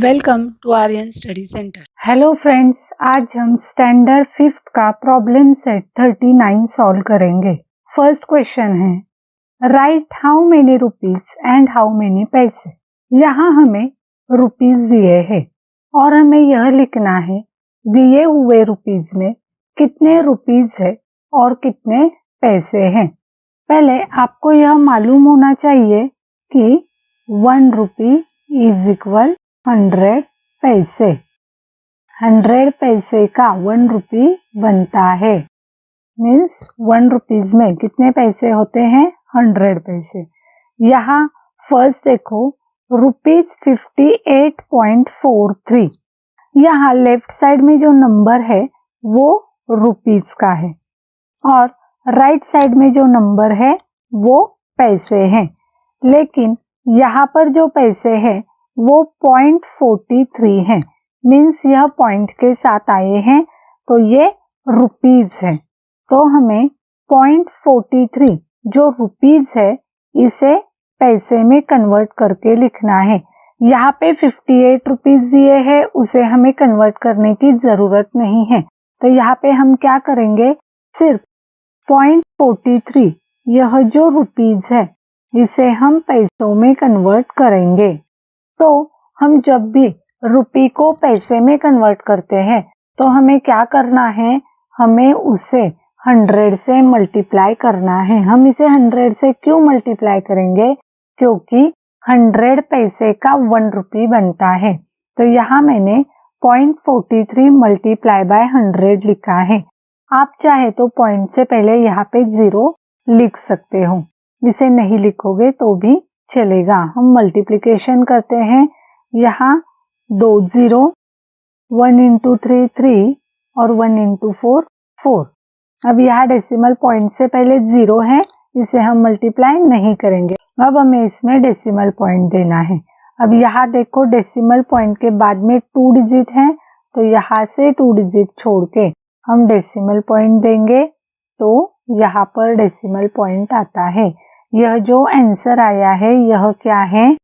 Welcome to Aryan study centre. Hello friends, आज हम standard 5th का प्रॉब्लम सेट 39 सॉल्व करेंगे। फर्स्ट क्वेश्चन है right how many rupees and how many पैसे। यहाँ हमें रुपीज दिए हैं और हमें यह लिखना है दिए हुए रुपीज में कितने रुपीज है और कितने पैसे हैं। पहले आपको यह मालूम होना चाहिए कि 1 रुपी इज इक्वल 100 पैसे। 100 पैसे का 1 रुपी बनता है। मीन्स 1 रुपीज में कितने पैसे होते हैं? 100 पैसे। यहाँ फर्स्ट देखो रुपीज 58.43। यहाँ लेफ्ट साइड में जो नंबर है वो रुपीज का है और राइट साइड में जो नंबर है वो पैसे हैं। लेकिन यहाँ पर जो पैसे हैं वो 0.43 है। मीन्स यह पॉइंट के साथ आए हैं तो ये रुपीज है। तो हमें 0.43 जो रुपीज है इसे पैसे में कन्वर्ट करके लिखना है। यहाँ पे 58 रुपीज दिए हैं, उसे हमें कन्वर्ट करने की जरूरत नहीं है। तो यहाँ पे हम क्या करेंगे, सिर्फ 0.43 यह जो रुपीज है इसे हम पैसों में कन्वर्ट करेंगे। तो हम जब भी रुपी को पैसे में कन्वर्ट करते हैं तो हमें क्या करना है, हमें उसे 100 से मल्टीप्लाई करना है। हम इसे 100 से क्यों मल्टीप्लाई करेंगे? क्योंकि 100 पैसे का 1 रुपी बनता है। तो यहाँ मैंने 0.43 मल्टीप्लाई बाय 100 लिखा है। आप चाहे तो पॉइंट से पहले यहाँ पे 0 लिख सकते हो, इसे नहीं लिखोगे तो भी चलेगा। हम मल्टीप्लिकेशन करते हैं, यहाँ 2 0, 1 into 3 3 और 1 into 4 4। अब यहाँ डेसिमल पॉइंट से पहले 0 है, इसे हम मल्टीप्लाई नहीं करेंगे। अब हमें इसमें डेसिमल पॉइंट देना है। अब यहाँ देखो डेसिमल पॉइंट के बाद में 2 डिजिट है, तो यहाँ से 2 डिजिट छोड़ के हम डेसिमल पॉइंट देंगे तो यहाँ पर डेसिमल पॉइंट आता है। यह जो आंसर आया है यह क्या है?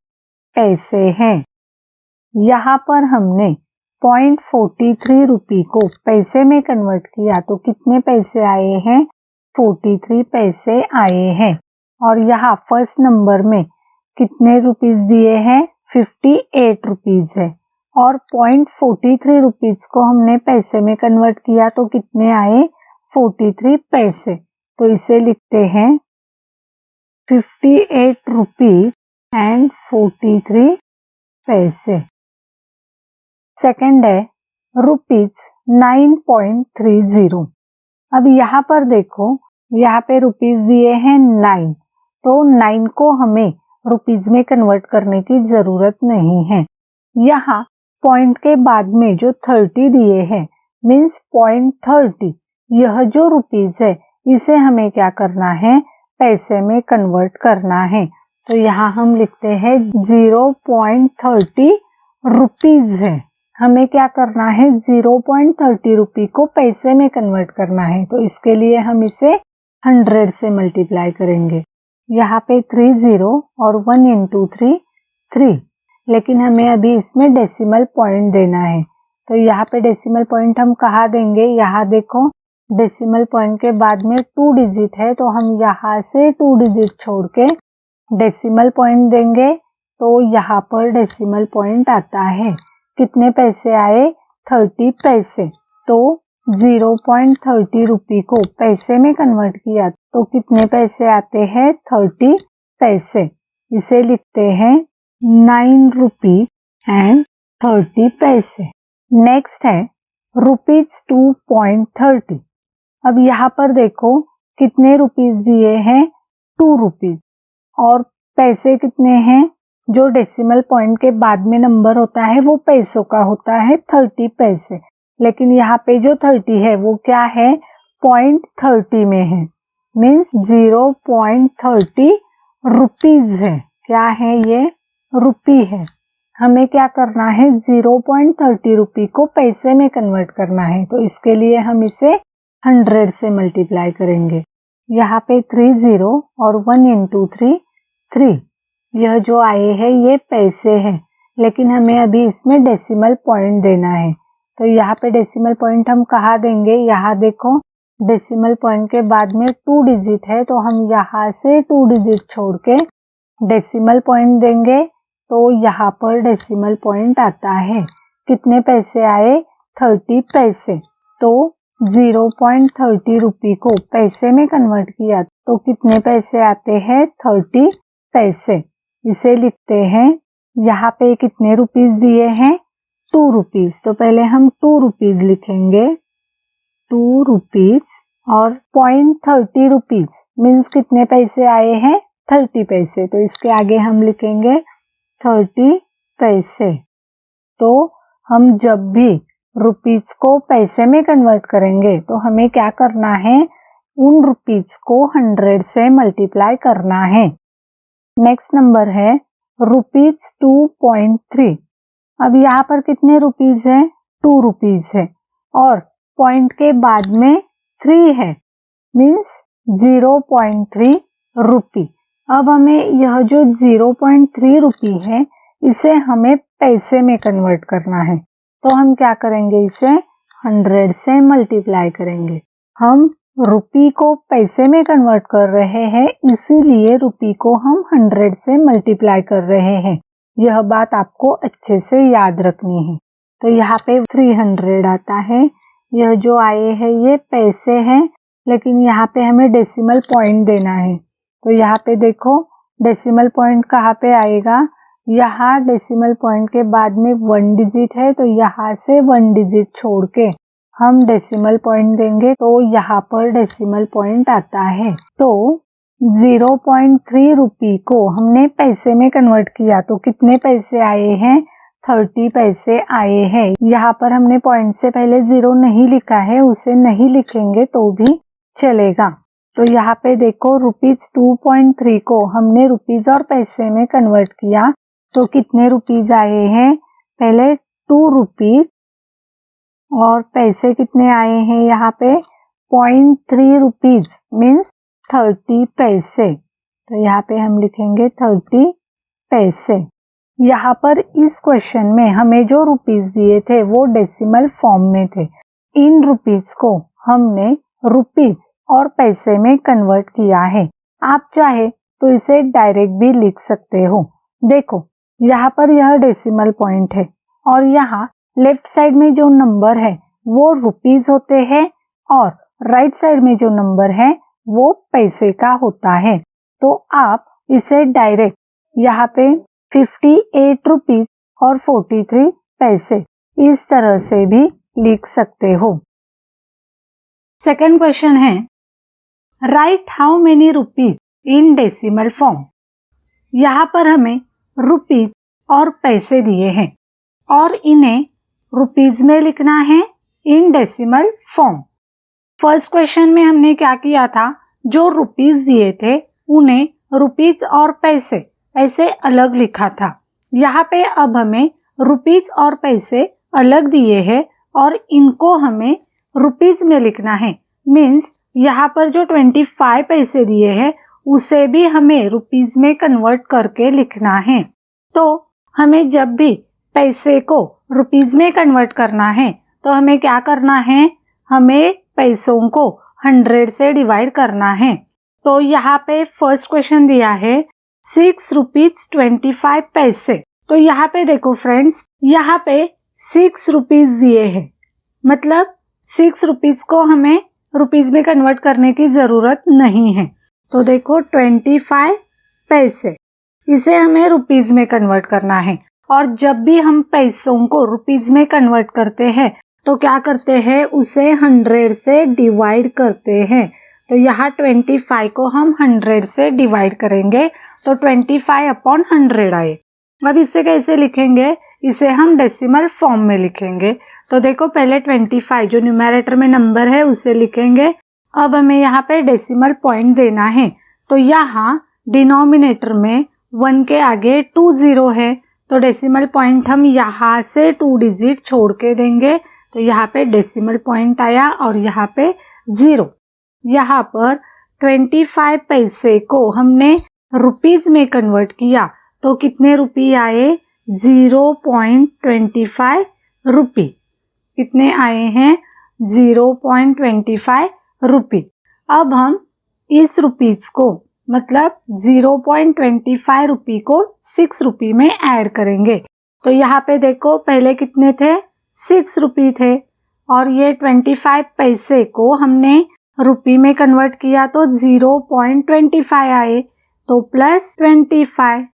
पैसे हैं। यहाँ पर हमने 0.43 रुपी को पैसे में कन्वर्ट किया तो कितने पैसे आए हैं? 43 पैसे आए हैं। और यहाँ फर्स्ट नंबर में कितने रुपीज दिए हैं? 58 रुपीज है। और 0.43 रुपीज को हमने पैसे में कन्वर्ट किया तो कितने आए? 43 पैसे। तो इसे लिखते हैं 58 रुपीज एंड 43 पैसे। सेकंड है रुपीज 9.30। अब यहाँ पर देखो, यहाँ पे रुपीज दिए हैं 9, तो 9 को हमें रुपीज में कन्वर्ट करने की जरूरत नहीं है। यहाँ पॉइंट के बाद में जो 30 दिए हैं मीन्स 0.30, यह जो रुपीज है इसे हमें क्या करना है? पैसे में कन्वर्ट करना है। तो यहाँ हम लिखते हैं 0.30 रुपीज है। हमें क्या करना है? 0.30 रुपी को पैसे में कन्वर्ट करना है। तो इसके लिए हम इसे 100 से मल्टीप्लाई करेंगे। यहाँ पे 3 0 और 1 into 3 3, लेकिन हमें अभी इसमें डेसिमल पॉइंट देना है। तो यहाँ पे डेसिमल पॉइंट हम कहाँ देंगे? यहाँ देखो डेसिमल पॉइंट के बाद में 2 डिजिट है, तो हम यहाँ से 2 डिजिट छोड़ के डेसिमल पॉइंट देंगे तो यहाँ पर डेसिमल पॉइंट आता है। कितने पैसे आए? 30 पैसे। तो 0.30 रुपी को पैसे में कन्वर्ट किया तो कितने पैसे आते हैं? 30 पैसे। इसे लिखते हैं 9 रुपी एंड 30 पैसे। नेक्स्ट है रुपीज 2.30। अब यहाँ पर देखो कितने रुपीज दिए हैं? 2 रुपीज। और पैसे कितने हैं? जो डेसिमल पॉइंट के बाद में नंबर होता है वो पैसों का होता है 30 पैसे। लेकिन यहाँ पे जो 30 है वो क्या है? 0.30 में है। मीन्स 0.30 रुपीज है। क्या है ये? रुपी है। हमें क्या करना है? 0.30 रुपी को पैसे में कन्वर्ट करना है। तो इसके लिए हम इसे 100 से मल्टीप्लाई करेंगे। यहाँ पे 3 0 और 1 into 3 3, यह जो आए हैं ये पैसे हैं। लेकिन हमें अभी इसमें डेसिमल पॉइंट देना है। तो यहाँ पे डेसिमल पॉइंट हम कहाँ देंगे, यहाँ देखो डेसिमल पॉइंट के बाद में 2 डिजिट है, तो हम यहाँ से 2 डिजिट छोड़ के डेसिमल पॉइंट देंगे। तो यहाँ पर डेसिमल पॉइंट आता है, कितने पैसे आए, 30 पैसे। तो 0.30 रुपये को पैसे में कन्वर्ट किया तो कितने पैसे आते हैं, 30 पैसे। इसे लिखते हैं, यहाँ पे कितने रुपीस दिए हैं, 2 रुपीस। तो पहले हम 2 रुपीस लिखेंगे, 2 रुपीस, और 0.30 रुपीस मीन्स कितने पैसे आए हैं, 30 पैसे। तो इसके आगे हम लिखेंगे 30 पैसे। तो हम जब भी रुपीस को पैसे में कन्वर्ट करेंगे तो हमें क्या करना है, उन रुपीस को 100 से मल्टीप्लाई करना है। नेक्स्ट नंबर है रुपीस 2.3। अब यहाँ पर कितने रुपीस है, 2 रुपीस है, और पॉइंट के बाद में 3 है, मीन्स 0.3 रुपी। अब हमें यह जो 0.3 रुपी है इसे हमें पैसे में कन्वर्ट करना है। तो हम क्या करेंगे, इसे 100 से मल्टीप्लाई करेंगे। हम रुपी को पैसे में कन्वर्ट कर रहे हैं, इसीलिए रुपी को हम 100 से मल्टीप्लाई कर रहे हैं। यह बात आपको अच्छे से याद रखनी है। तो यहाँ पे 300 आता है, यह जो आए हैं ये पैसे हैं, लेकिन यहाँ पे हमें डेसिमल पॉइंट देना है। तो यहाँ पे देखो डेसिमल पॉइंट कहाँ पे आएगा, यहाँ डेसिमल पॉइंट के बाद में 1 डिजिट है, तो यहाँ से 1 डिजिट छोड़ के हम डेसिमल पॉइंट देंगे, तो यहाँ पर डेसिमल पॉइंट आता है। तो 0.3 रुपी को हमने पैसे में कन्वर्ट किया तो कितने पैसे आए हैं, 30 पैसे आए हैं। यहाँ पर हमने पॉइंट से पहले 0 नहीं लिखा है, उसे नहीं लिखेंगे तो भी चलेगा। तो यहाँ पे देखो रुपीस 2.3 को हमने रुपीस और पैसे में कन्वर्ट किया तो कितने रुपीस आए हैं, पहले 2 रुपीस, और पैसे कितने आए हैं यहाँ पे 0.3 रुपीस मीन्स 30 पैसे। तो यहाँ पे हम लिखेंगे 30 पैसे। यहाँ पर इस क्वेश्चन में हमें जो रुपीस दिए थे वो डेसिमल फॉर्म में थे। इन रुपीस को हमने रुपीस और पैसे में कन्वर्ट किया है। आप चाहे तो इसे डायरेक्ट भी लिख सकते हो। देखो यहाँ पर यह डेसिमल पॉइंट है और यहाँ लेफ्ट साइड में जो नंबर है वो रुपीस होते हैं और राइट साइड में जो नंबर है वो पैसे का होता है। तो आप इसे डायरेक्ट यहाँ पे 58 रुपीस और 43 पैसे इस तरह से भी लिख सकते हो। सेकंड क्वेश्चन है, right how many rupees in decimal form. यहाँ पर हमें रुपीस और पैसे दिए हैं और इन्हें रुपीस में लिखना है इन डेसिमल फॉर्म। फर्स्ट क्वेश्चन में हमने क्या किया था, जो रुपीस दिए थे उन्हें रुपीस और पैसे ऐसे अलग लिखा था। यहाँ पे अब हमें रुपीस और पैसे अलग दिए हैं और इनको हमें रुपीस में लिखना है। मीन्स यहाँ पर जो 25 पैसे दिए हैं उसे भी हमें रुपीस में कन्वर्ट करके लिखना है। तो हमें जब भी पैसे को रुपीस में कन्वर्ट करना है तो हमें क्या करना है, हमें पैसों को 100 से डिवाइड करना है। तो यहाँ पे फर्स्ट क्वेश्चन दिया है 6 रुपीज 25 पैसे। तो यहाँ पे देखो फ्रेंड्स, यहाँ पे 6 रुपीज दिए हैं, मतलब 6 रुपीज को हमें रुपीज में कन्वर्ट करने की जरूरत नहीं है। तो देखो 25 पैसे, इसे हमें रुपीज में कन्वर्ट करना है। और जब भी हम पैसों को रुपीज में कन्वर्ट करते हैं तो क्या करते हैं, उसे 100 से डिवाइड करते हैं। तो यहाँ 25 को हम 100 से डिवाइड करेंगे तो 25/100 आए। अब इसे कैसे लिखेंगे, इसे हम डेसिमल फॉर्म में लिखेंगे। तो देखो पहले 25 जो न्यूमरेटर में नंबर है उसे लिखेंगे। अब हमें यहाँ पे डेसिमल पॉइंट देना है। तो यहाँ डिनोमिनेटर में 1 के आगे 2 0 है, तो डेसिमल पॉइंट हम यहाँ से 2 डिजिट छोड़ के देंगे। तो यहाँ पे डेसिमल पॉइंट आया और यहाँ पे 0। यहाँ पर 25 पैसे को हमने रुपीज में कन्वर्ट किया तो कितने रुपये आए, 0.25 रुपी। कितने आए हैं? 0.25 रुपी। अब हम इस रुपीज को मतलब 0.25 रुपी को 6 रुपी में ऐड करेंगे। तो यहाँ पे देखो पहले कितने थे? 6 रुपी थे और ये 25 पैसे को हमने रुपी में कन्वर्ट किया तो 0.25 आए तो प्लस 25।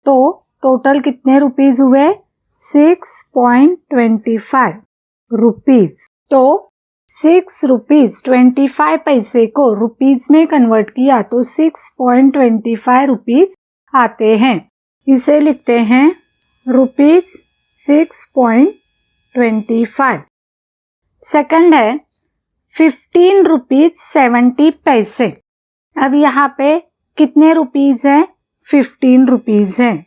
तो टोटल कितने रुपीज हुए? 6.25 रुपीज। तो 6 रुपीज 25 पैसे को रुपीज में कन्वर्ट किया तो 6.25 रुपीज आते हैं। इसे लिखते हैं रुपीज 6.25। सेकंड है 15 रुपीज 70 पैसे। अब यहाँ पे कितने रुपीज है? 15 रुपीज है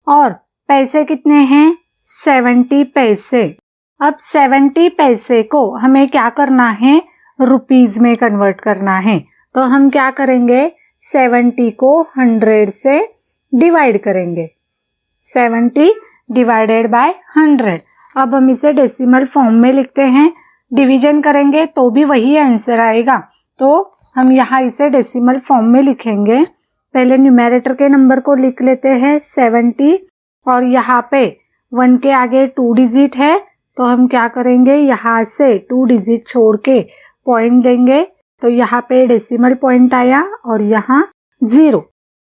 और पैसे कितने हैं? 70 पैसे। अब 70 पैसे को हमें क्या करना है? रुपीज में कन्वर्ट करना है। तो हम क्या करेंगे? 70 को 100 से डिवाइड करेंगे। 70 डिवाइडेड बाय 100। अब हम इसे डेसिमल फॉर्म में लिखते हैं। डिवीजन करेंगे तो भी वही आंसर आएगा। तो हम यहाँ इसे डेसिमल फॉर्म में लिखेंगे। पहले न्यूमरेटर के नंबर को लिख लेते हैं 70 और यहाँ पे 1 के आगे 2 डिजिट है तो हम क्या करेंगे? यहाँ से 2 डिजिट छोड़ के पॉइंट देंगे तो यहाँ पे डेसिमल पॉइंट आया और यहाँ 0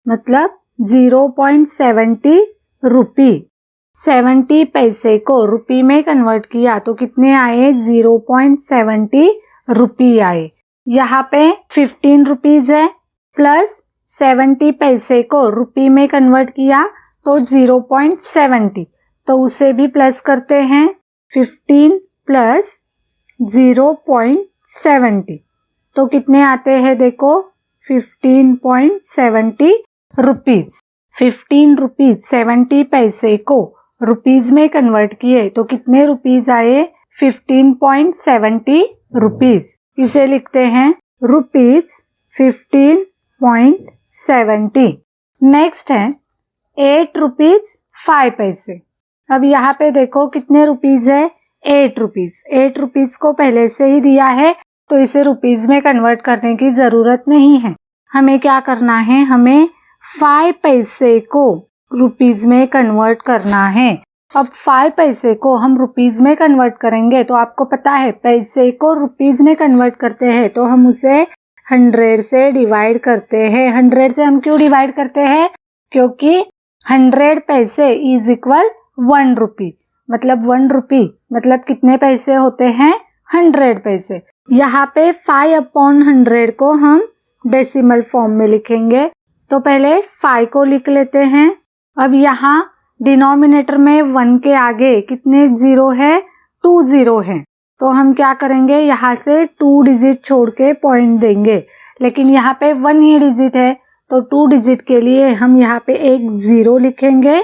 मतलब 0.70 रुपी। 70 पैसे को रुपी में कन्वर्ट किया तो कितने आए? 0.70 रुपी आए। यहाँ पे 15 रुपीज है प्लस 70 पैसे को रुपी में कन्वर्ट किया तो 0.70 तो उसे भी प्लस करते हैं। 15 प्लस 0.70 तो कितने आते हैं? देखो 15.70 रुपीज। 15 रुपीज 70 पैसे को रुपीज में कन्वर्ट किए तो कितने रुपीज आए? 15.70 रुपीज। इसे लिखते हैं रुपीज 15.70। नेक्स्ट है 8 रुपीज 5 पैसे। अब यहाँ पे देखो कितने रुपीज है? 8 रुपीज। 8 रुपीज को पहले से ही दिया है तो इसे रुपीज में कन्वर्ट करने की जरूरत नहीं है। हमें क्या करना है? हमें 5 पैसे को रुपीज में कन्वर्ट करना है। अब 5 पैसे को हम रुपीज में कन्वर्ट करेंगे तो आपको पता है पैसे को रुपीज में कन्वर्ट करते हैं तो हम उसे 100 से डिवाइड करते हैं। 100 से हम क्यों डिवाइड करते हैं? क्योंकि 100 पैसे इज इक्वल 1 रुपी। मतलब 1 रुपी मतलब कितने पैसे होते हैं? 100 पैसे। यहाँ पे 5/100 को हम डेसिमल फॉर्म में लिखेंगे। तो पहले 5 को लिख लेते हैं। अब यहाँ डिनोमिनेटर में 1 के आगे कितने 0 है? 2 0 है तो हम क्या करेंगे? यहाँ से 2 डिजिट छोड़ के पॉइंट देंगे। लेकिन यहाँ पे 1 ही डिजिट है तो 2 डिजिट के लिए हम यहाँ पे एक 0 लिखेंगे।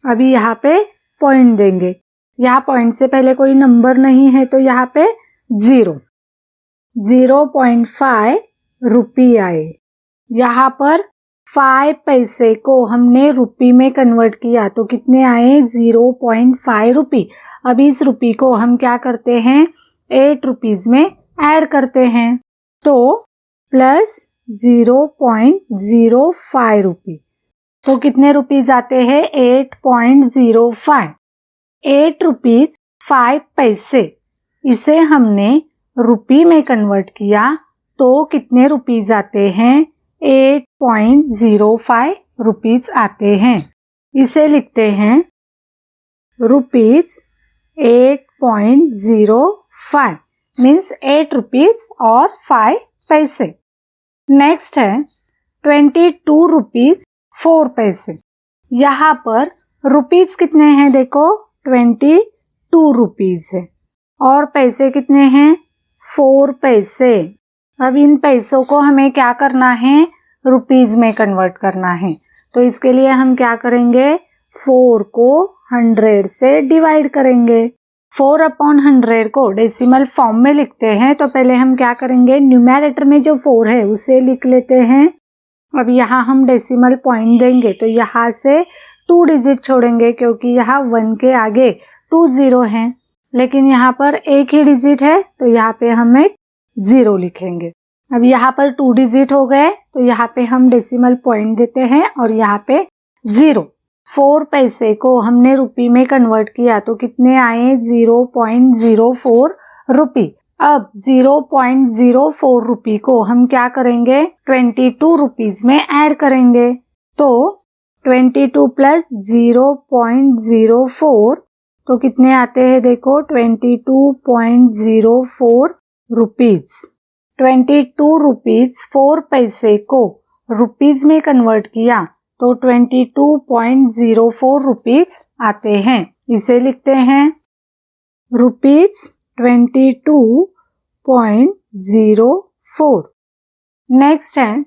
अभी यहाँ पे पॉइंट देंगे। यहाँ पॉइंट से पहले कोई नंबर नहीं है तो यहाँ पे 0.5 रुपी आए। यहाँ पर 5 पैसे को हमने रुपी में कन्वर्ट किया तो कितने आए? 0.5 रुपी। अब इस रुपी को हम क्या करते हैं? 8 रुपीज में ऐड करते हैं तो प्लस 0.05 रुपी। तो कितने रुपीज आते हैं? 8.05। 8 रुपीज 5 पैसे इसे हमने रुपी में कन्वर्ट किया तो कितने रुपीज आते हैं? 8.05 रुपीज आते हैं। इसे लिखते हैं रुपीज 8.05 मीन्स 8 रुपीज और 5 पैसे। नेक्स्ट है 22 रुपीज 4 पैसे। यहाँ पर रुपीज कितने हैं? देखो 22 रुपीज है और पैसे कितने हैं? 4 पैसे। अब इन पैसों को हमें क्या करना है? रुपीज में कन्वर्ट करना है। तो इसके लिए हम क्या करेंगे? 4 को 100 से डिवाइड करेंगे। 4/100 को डेसिमल फॉर्म में लिखते हैं तो पहले हम क्या करेंगे? न्यूमरेटर में जो 4 है उसे लिख लेते हैं। अब यहाँ हम डेसिमल पॉइंट देंगे तो यहाँ से 2 डिजिट छोड़ेंगे क्योंकि यहाँ 1 के आगे 2 0 हैं, लेकिन यहाँ पर एक ही डिजिट है तो यहाँ पे हम एक 0 लिखेंगे। अब यहाँ पर 2 डिजिट हो गए तो यहाँ पे हम डेसिमल पॉइंट देते हैं और यहाँ पे 0। 4 पैसे को हमने रुपी में कन्वर्ट किया तो कितने आए 0.04 रुपी। अब 0.04 रुपी को हम क्या करेंगे 22 रुपीज में ऐड करेंगे। तो 22 प्लस 0.04 तो कितने आते हैं देखो 22.04 रुपीज। 22 रुपीज 4 पैसे को रुपीज में कन्वर्ट किया तो 22.04 रुपीज आते हैं। इसे लिखते हैं रुपीज 22.04। नेक्स्ट है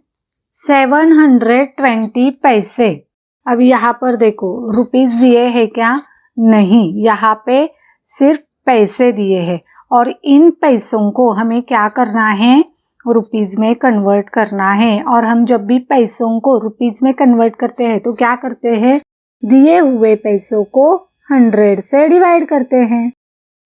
720 पैसे। अब यहाँ पर देखो रुपीज दिए हैं क्या? नहीं, यहाँ पे सिर्फ पैसे दिए हैं और इन पैसों को हमें क्या करना है रुपीज में कन्वर्ट करना है। और हम जब भी पैसों को रुपीज में कन्वर्ट करते हैं तो क्या करते हैं दिए हुए पैसों को 100 से डिवाइड करते हैं।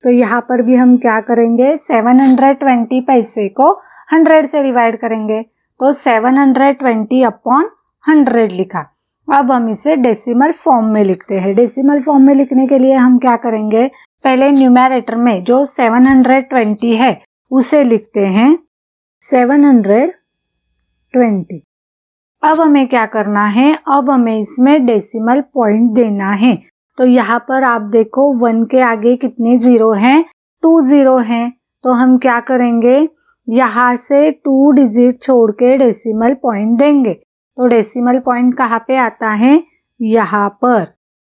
तो यहाँ पर भी हम क्या करेंगे 720 पैसे को 100 से डिवाइड करेंगे तो 720 अपॉन 100 लिखा। अब हम इसे डेसिमल फॉर्म में लिखते हैं। डेसिमल फॉर्म में लिखने के लिए हम क्या करेंगे पहले न्यूमरेटर में जो 720 है उसे लिखते हैं 720। अब हमें क्या करना है अब हमें इसमें डेसिमल पॉइंट देना है। तो यहाँ पर आप देखो 1 के आगे कितने 0 हैं 2 0 हैं। तो हम क्या करेंगे यहाँ से 2 डिजिट छोड़ के डेसिमल पॉइंट देंगे। तो डेसिमल पॉइंट कहाँ पे आता है यहाँ पर।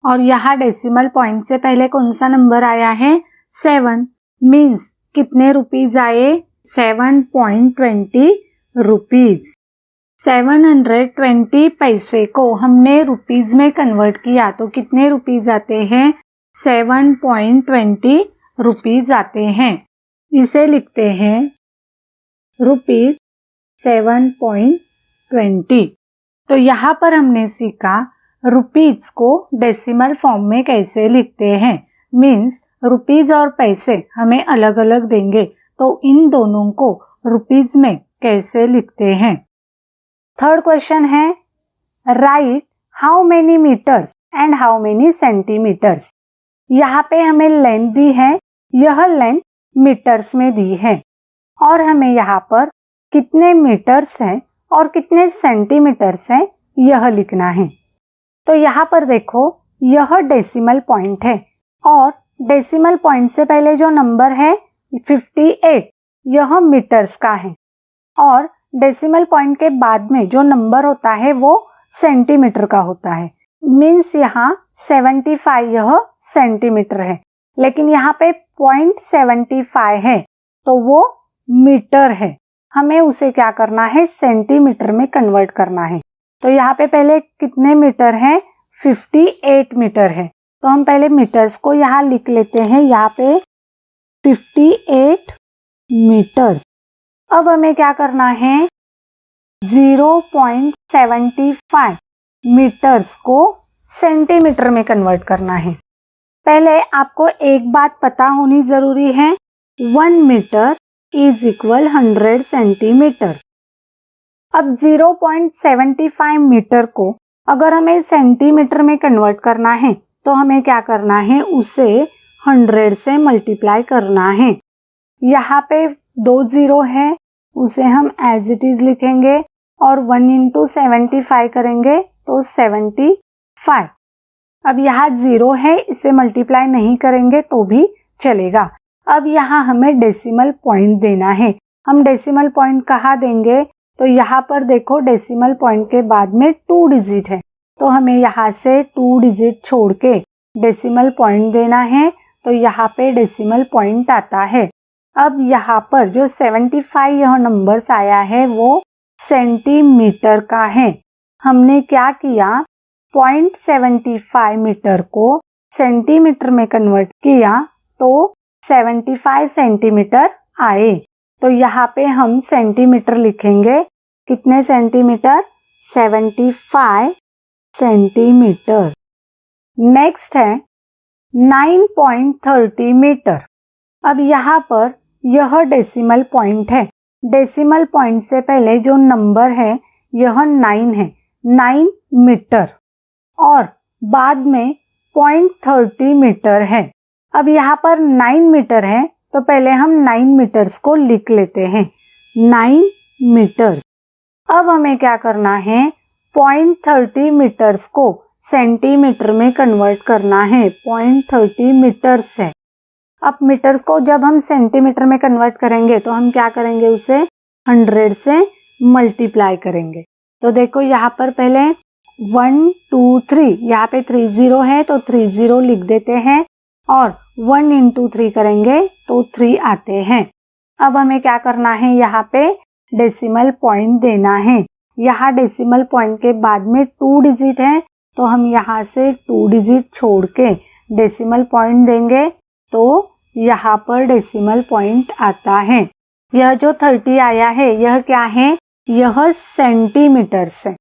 और यहाँ डेसिमल पॉइंट से पहले कौन सा नंबर आया है 7 मीन्स कितने रुपीज आए 7.20 रुपीज। 720 पैसे को हमने रुपीज में कन्वर्ट किया तो कितने रुपीज आते हैं 7.20 रुपीज आते हैं। इसे लिखते हैं रुपीज 7.20। तो यहाँ पर हमने सीखा रुपीज को डेसिमल फॉर्म में कैसे लिखते हैं। मीन्स रुपीज और पैसे हमें अलग अलग देंगे तो इन दोनों को रुपीज में कैसे लिखते हैं। थर्ड क्वेश्चन है right how many metres and how many centimetres. यहाँ पे हमें लेंथ दी है, यह लेंथ मीटर्स में दी है और हमें यहाँ पर कितने मीटर्स हैं और कितने सेंटीमीटर्स हैं यह लिखना है। तो यहाँ पर देखो यह डेसिमल पॉइंट है और डेसिमल पॉइंट से पहले जो नंबर है 58 यह मीटर्स का है और डेसिमल पॉइंट के बाद में जो नंबर होता है वो सेंटीमीटर का होता है। मीन्स यहाँ 75 यह सेंटीमीटर है, लेकिन यहाँ पे 0.75 है तो वो मीटर है। हमें उसे क्या करना है सेंटीमीटर में कन्वर्ट करना है। तो यहाँ पे पहले कितने मीटर हैं 58 मीटर है। तो हम पहले मीटर्स को यहाँ लिख लेते हैं, यहाँ पे 58 मीटर्स। अब हमें क्या करना है 0.75 मीटर्स को सेंटीमीटर में कन्वर्ट करना है। पहले आपको एक बात पता होनी जरूरी है 1 मीटर इज इक्वल 100 सेंटीमीटर। अब 0.75 मीटर को अगर हमें सेंटीमीटर में कन्वर्ट करना है तो हमें क्या करना है उसे 100 से मल्टीप्लाई करना है। यहाँ पे 2 0 है उसे हम एज इट इज लिखेंगे और 1 इंटू 75 करेंगे तो 75। अब यहाँ 0 है इसे मल्टीप्लाई नहीं करेंगे तो भी चलेगा। अब यहाँ हमें डेसिमल पॉइंट देना है। हम डेसिमल पॉइंट कहाँ देंगे तो यहाँ पर देखो डेसिमल पॉइंट के बाद में 2 डिजिट है तो हमें यहाँ से 2 डिजिट छोड़ के डेसिमल पॉइंट देना है। तो यहाँ पे डेसिमल पॉइंट आता है। अब यहाँ पर जो 75 यह नंबर्स आया है वो सेंटीमीटर का है। हमने क्या किया 0.75 मीटर को सेंटीमीटर में कन्वर्ट किया तो 75 सेंटीमीटर आए। तो यहाँ पे हम सेंटीमीटर लिखेंगे, कितने सेंटीमीटर 75 सेंटीमीटर। नेक्स्ट है 9.30 मीटर। अब यहाँ पर यह डेसिमल पॉइंट है। डेसिमल पॉइंट से पहले जो नंबर है यह 9 है, 9 मीटर, और बाद में 0.30 मीटर है। अब यहाँ पर 9 मीटर है तो पहले हम 9 मीटर्स को लिख लेते हैं, 9 मीटर्स। अब हमें क्या करना है, 0.30 मीटर्स को सेंटीमीटर में कन्वर्ट करना है। 0.30 मीटर्स है। अब मीटर्स को जब हम सेंटीमीटर में कन्वर्ट करेंगे तो हम क्या करेंगे, उसे 100 से मल्टीप्लाई करेंगे। तो देखो यहाँ पर पहले 1 2 3, यहाँ पे 30 है तो 30 लिख देते हैं, और 1 into 3 करेंगे तो 3 आते हैं। अब हमें क्या करना है, यहाँ पे डेसिमल पॉइंट देना है। यहाँ डेसिमल पॉइंट के बाद में 2 डिजिट है तो हम यहाँ से 2 डिजिट छोड़ के डेसिमल पॉइंट देंगे तो यहाँ पर डेसिमल पॉइंट आता है। यह जो 30 आया है यह क्या है, यह सेंटीमीटर्स है।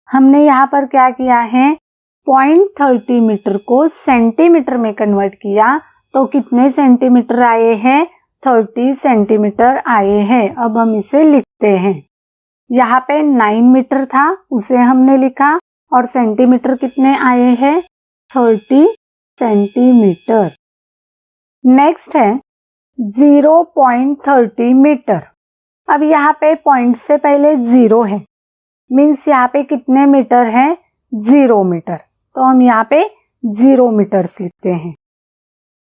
हमने यहाँ पर क्या किया है, 0.30 मीटर को सेंटीमीटर में कन्वर्ट किया तो कितने सेंटीमीटर आए हैं, 30 सेंटीमीटर आए हैं। अब हम इसे लिखते हैं। यहाँ पे 9 मीटर था उसे हमने लिखा, और सेंटीमीटर कितने आए हैं, 30 सेंटीमीटर। नेक्स्ट है 0.30 मीटर। अब यहाँ पे पॉइंट से पहले 0 है, मीन्स यहाँ पे कितने मीटर है, 0 मीटर। तो हम यहाँ पे 0 मीटर्स लिखते हैं,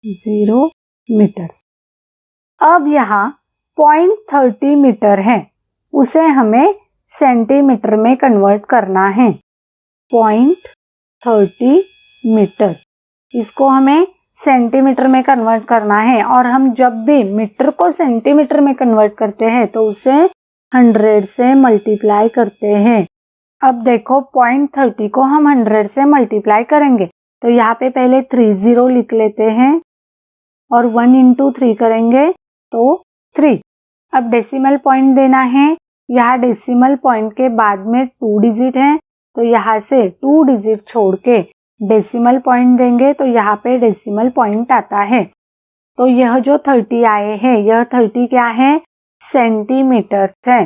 0 मीटर्स। अब यहाँ 0.30 मीटर है, उसे हमें सेंटीमीटर में कन्वर्ट करना है। 0.30 मीटर, इसको हमें सेंटीमीटर में कन्वर्ट करना है। और हम जब भी मीटर को सेंटीमीटर में कन्वर्ट करते हैं तो उसे 100 से मल्टीप्लाई करते हैं। अब देखो 0.30 को हम 100 से मल्टीप्लाई करेंगे तो यहाँ पे पहले 30 लिख लेते हैं, और 1 into 3 करेंगे तो 3। अब डेसिमल पॉइंट देना है। यहाँ डेसिमल पॉइंट के बाद में 2 डिजिट है तो यहाँ से 2 डिजिट छोड़ के डेसिमल पॉइंट देंगे तो यहाँ पे डेसिमल पॉइंट आता है। तो यह जो 30 आए हैं, यह 30 क्या है, सेंटीमीटर है।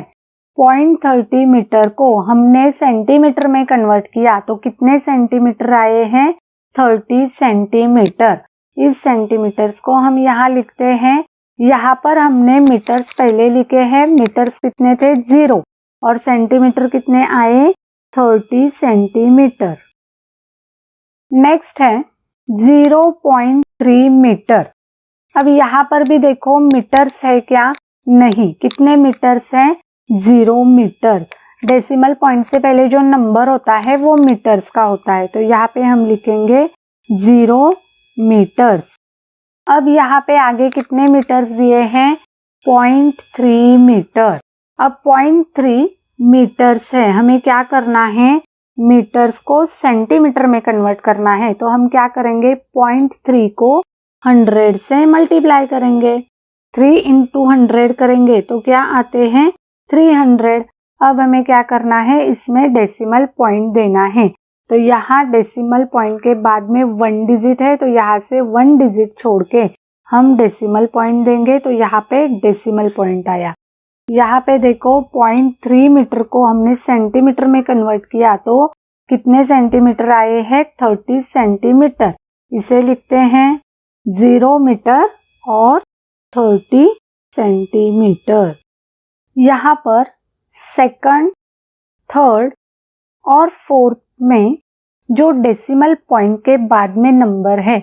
0.30 मीटर को हमने सेंटीमीटर में कन्वर्ट किया तो कितने सेंटीमीटर आए हैं, 30 सेंटीमीटर। इस सेंटीमीटर्स को हम यहाँ लिखते हैं। यहाँ पर हमने मीटर्स पहले लिखे हैं, मीटर्स कितने थे, 0, और सेंटीमीटर कितने आए, 30 सेंटीमीटर। नेक्स्ट है 0.3 मीटर। अब यहाँ पर भी देखो मीटर्स है क्या, नहीं। कितने मीटर्स हैं, 0 मीटर। डेसिमल पॉइंट से पहले जो नंबर होता है वो मीटर्स का होता है, तो यहाँ पे हम लिखेंगे 0 मीटर्स। अब यहाँ पे आगे कितने मीटर्स दिए हैं, 0.3 मीटर। अब 0.3 मीटर्स है, हमें क्या करना है, मीटर्स को सेंटीमीटर में कन्वर्ट करना है। तो हम क्या करेंगे, 0.3 को 100 से मल्टीप्लाई करेंगे। 3 into 100 करेंगे तो क्या आते हैं, 300। अब हमें क्या करना है, इसमें डेसिमल पॉइंट देना है। तो यहाँ डेसिमल पॉइंट के बाद में 1 डिजिट है तो यहाँ से 1 डिजिट छोड़ के हम डेसिमल पॉइंट देंगे तो यहाँ पे डेसिमल पॉइंट आया। यहाँ पे देखो 0.3 मीटर को हमने सेंटीमीटर में कन्वर्ट किया तो कितने सेंटीमीटर आए हैं, 30 सेंटीमीटर। इसे लिखते हैं 0 मीटर और 30 सेंटीमीटर। यहाँ पर सेकंड, थर्ड और फोर्थ में जो डेसिमल पॉइंट के बाद में नंबर है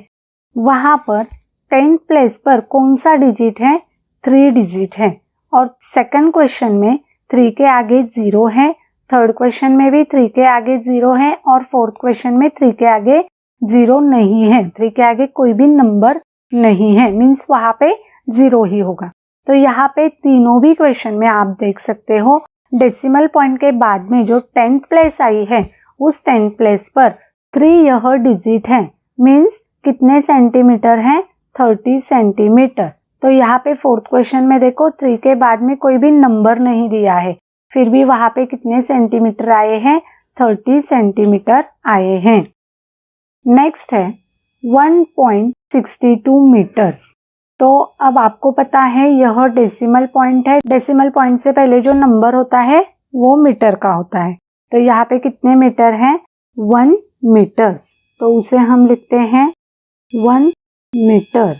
वहां पर 10th प्लेस पर कौन सा डिजिट है, 3 डिजिट है। और सेकंड क्वेश्चन में 3 के आगे 0 है, थर्ड क्वेश्चन में भी 3 के आगे 0 है, और फोर्थ क्वेश्चन में 3 के आगे 0 नहीं है। 3 के आगे कोई भी नंबर नहीं है, मीन्स वहां पे 0 ही होगा। तो यहाँ पे तीनों भी क्वेश्चन में आप देख सकते हो डेसिमल पॉइंट के बाद में जो 10th प्लेस आई है उस 10th प्लेस पर 3 यह डिजिट है, मीन्स कितने सेंटीमीटर है, 30 सेंटीमीटर। तो यहाँ पे फोर्थ क्वेश्चन में देखो 3 के बाद में कोई भी नंबर नहीं दिया है, फिर भी वहां पे कितने सेंटीमीटर आए हैं, 30 सेंटीमीटर आए हैं। नेक्स्ट है 1.62 मीटर्स। तो अब आपको पता है यह डेसिमल पॉइंट है। डेसिमल पॉइंट से पहले जो नंबर होता है वो मीटर का होता है। तो यहाँ पे कितने मीटर हैं? 1 मीटर्स। तो उसे हम लिखते हैं 1 मीटर।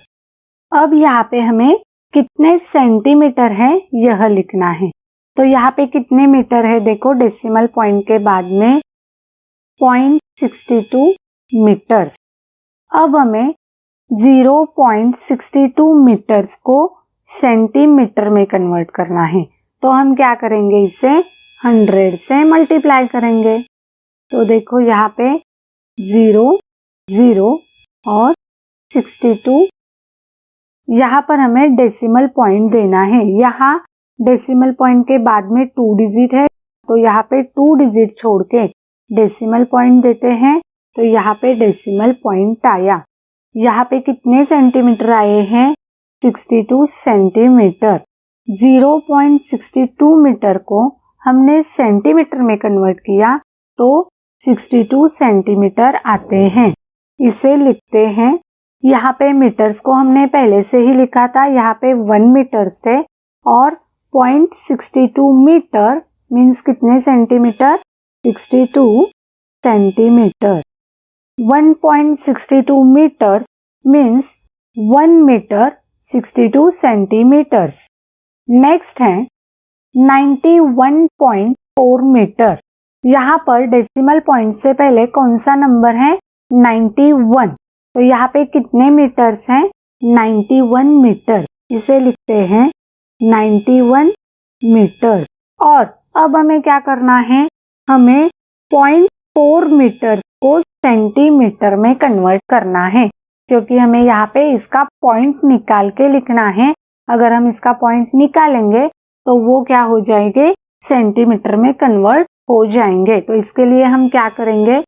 अब यहाँ पे हमें कितने सेंटीमीटर है यह लिखना है। तो यहाँ पे कितने मीटर है? देखो डेसिमल पॉइंट के बाद में 0.62 मीटर्स। अब हमें 0.62 मीटर्स को सेंटीमीटर में कन्वर्ट करना है। तो हम क्या करेंगे? इसे 100 से मल्टीप्लाई करेंगे। तो देखो यहाँ पे 0, 0 और 62, यहाँ पर हमें डेसिमल पॉइंट देना है। यहाँ डेसिमल पॉइंट के बाद में 2 डिजिट है, तो यहाँ पे 2 डिजिट छोड़ के डेसिमल पॉइंट देते हैं। तो यहाँ पे डेसिमल पॉइंट आया। यहाँ पे कितने सेंटीमीटर आए हैं? 62 सेंटीमीटर। 0.62 मीटर को हमने सेंटीमीटर में कन्वर्ट किया तो 62 सेंटीमीटर आते हैं। इसे लिखते हैं, यहाँ पे मीटर्स को हमने पहले से ही लिखा था, यहाँ पे 1 मीटर्स थे और 0.62 मीटर मीन्स कितने centimetre? 62 centimetre. 1.62 meters means 1 meter 62 centimeters. Next है 91.4 मीटर। यहाँ पर डेसिमल पॉइंट से पहले कौन सा नंबर है? 91। तो यहाँ पे कितने मीटर्स हैं? 91 मीटर्स। इसे लिखते हैं 91 मीटर्स। और अब हमें क्या करना है? हमें 0.4 मीटर्स को सेंटीमीटर में कन्वर्ट करना है, क्योंकि हमें यहाँ पे इसका पॉइंट निकाल के लिखना है। अगर हम इसका पॉइंट निकालेंगे तो वो क्या हो जाएंगे? सेंटीमीटर में कन्वर्ट हो जाएंगे। तो इसके लिए हम क्या करेंगे?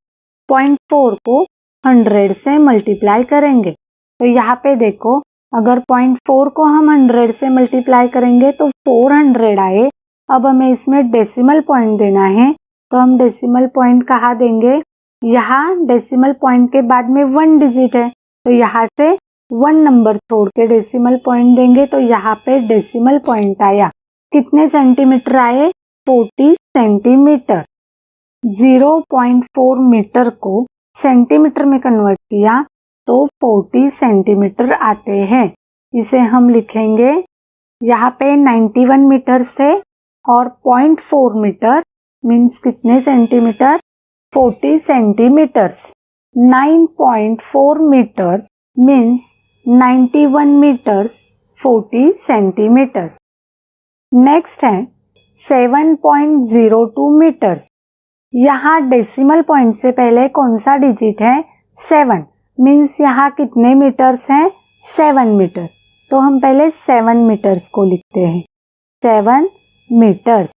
0.4 को 100 से मल्टीप्लाई करेंगे। तो यहाँ पे देखो, अगर 0.4 को हम 100 से मल्टीप्लाई करेंगे तो 400 आए। अब हमें इसमें डेसिमल पॉइंट देना है, तो हम डेसिमल पॉइंट कहाँ देंगे? यहाँ डेसिमल पॉइंट के बाद में 1 डिजिट है, तो यहाँ से 1 नंबर छोड़ के डेसिमल पॉइंट देंगे। तो यहाँ पे डेसिमल पॉइंट आया। कितने सेंटीमीटर आए? 40 सेंटीमीटर। 0.4 मीटर को सेंटीमीटर में कन्वर्ट किया तो 40 सेंटीमीटर आते हैं। इसे हम लिखेंगे, यहाँ पे 91 मीटर्स थे और 0.4 मीटर मीन्स कितने centimetre? 40 centimetres. 9.4 metres means 91 metres 40 centimetres. Next है 7.02 मीटर्स। यहाँ डेसिमल पॉइंट से पहले कौन सा डिजिट है? 7 मीन्स यहाँ कितने मीटर्स हैं? 7 मीटर। तो हम पहले 7 मीटर्स को लिखते हैं, 7 मीटर्स।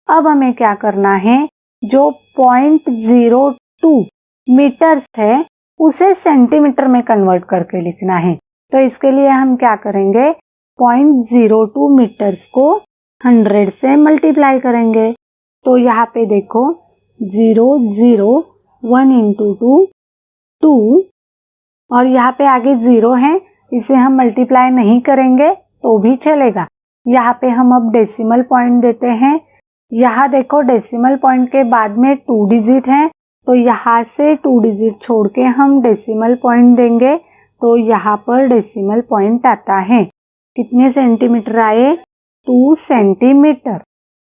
अब हमें क्या करना है? जो 0.02 मीटर्स है उसे सेंटीमीटर में कन्वर्ट करके लिखना है। तो इसके लिए हम क्या करेंगे? 0.02 मीटर्स को 100 से मल्टीप्लाई करेंगे। तो यहाँ पे देखो 0, 0, 1 into 2, 2 और यहाँ पे आगे 0 है, इसे हम मल्टीप्लाई नहीं करेंगे तो भी चलेगा। यहाँ पे हम अब डेसिमल पॉइंट देते हैं। यहाँ देखो डेसिमल पॉइंट के बाद में 2 डिजिट है, तो यहाँ से 2 डिजिट छोड़ के हम डेसिमल पॉइंट देंगे। तो यहाँ पर डेसिमल पॉइंट आता है। कितने सेंटीमीटर आए? 2 सेंटीमीटर।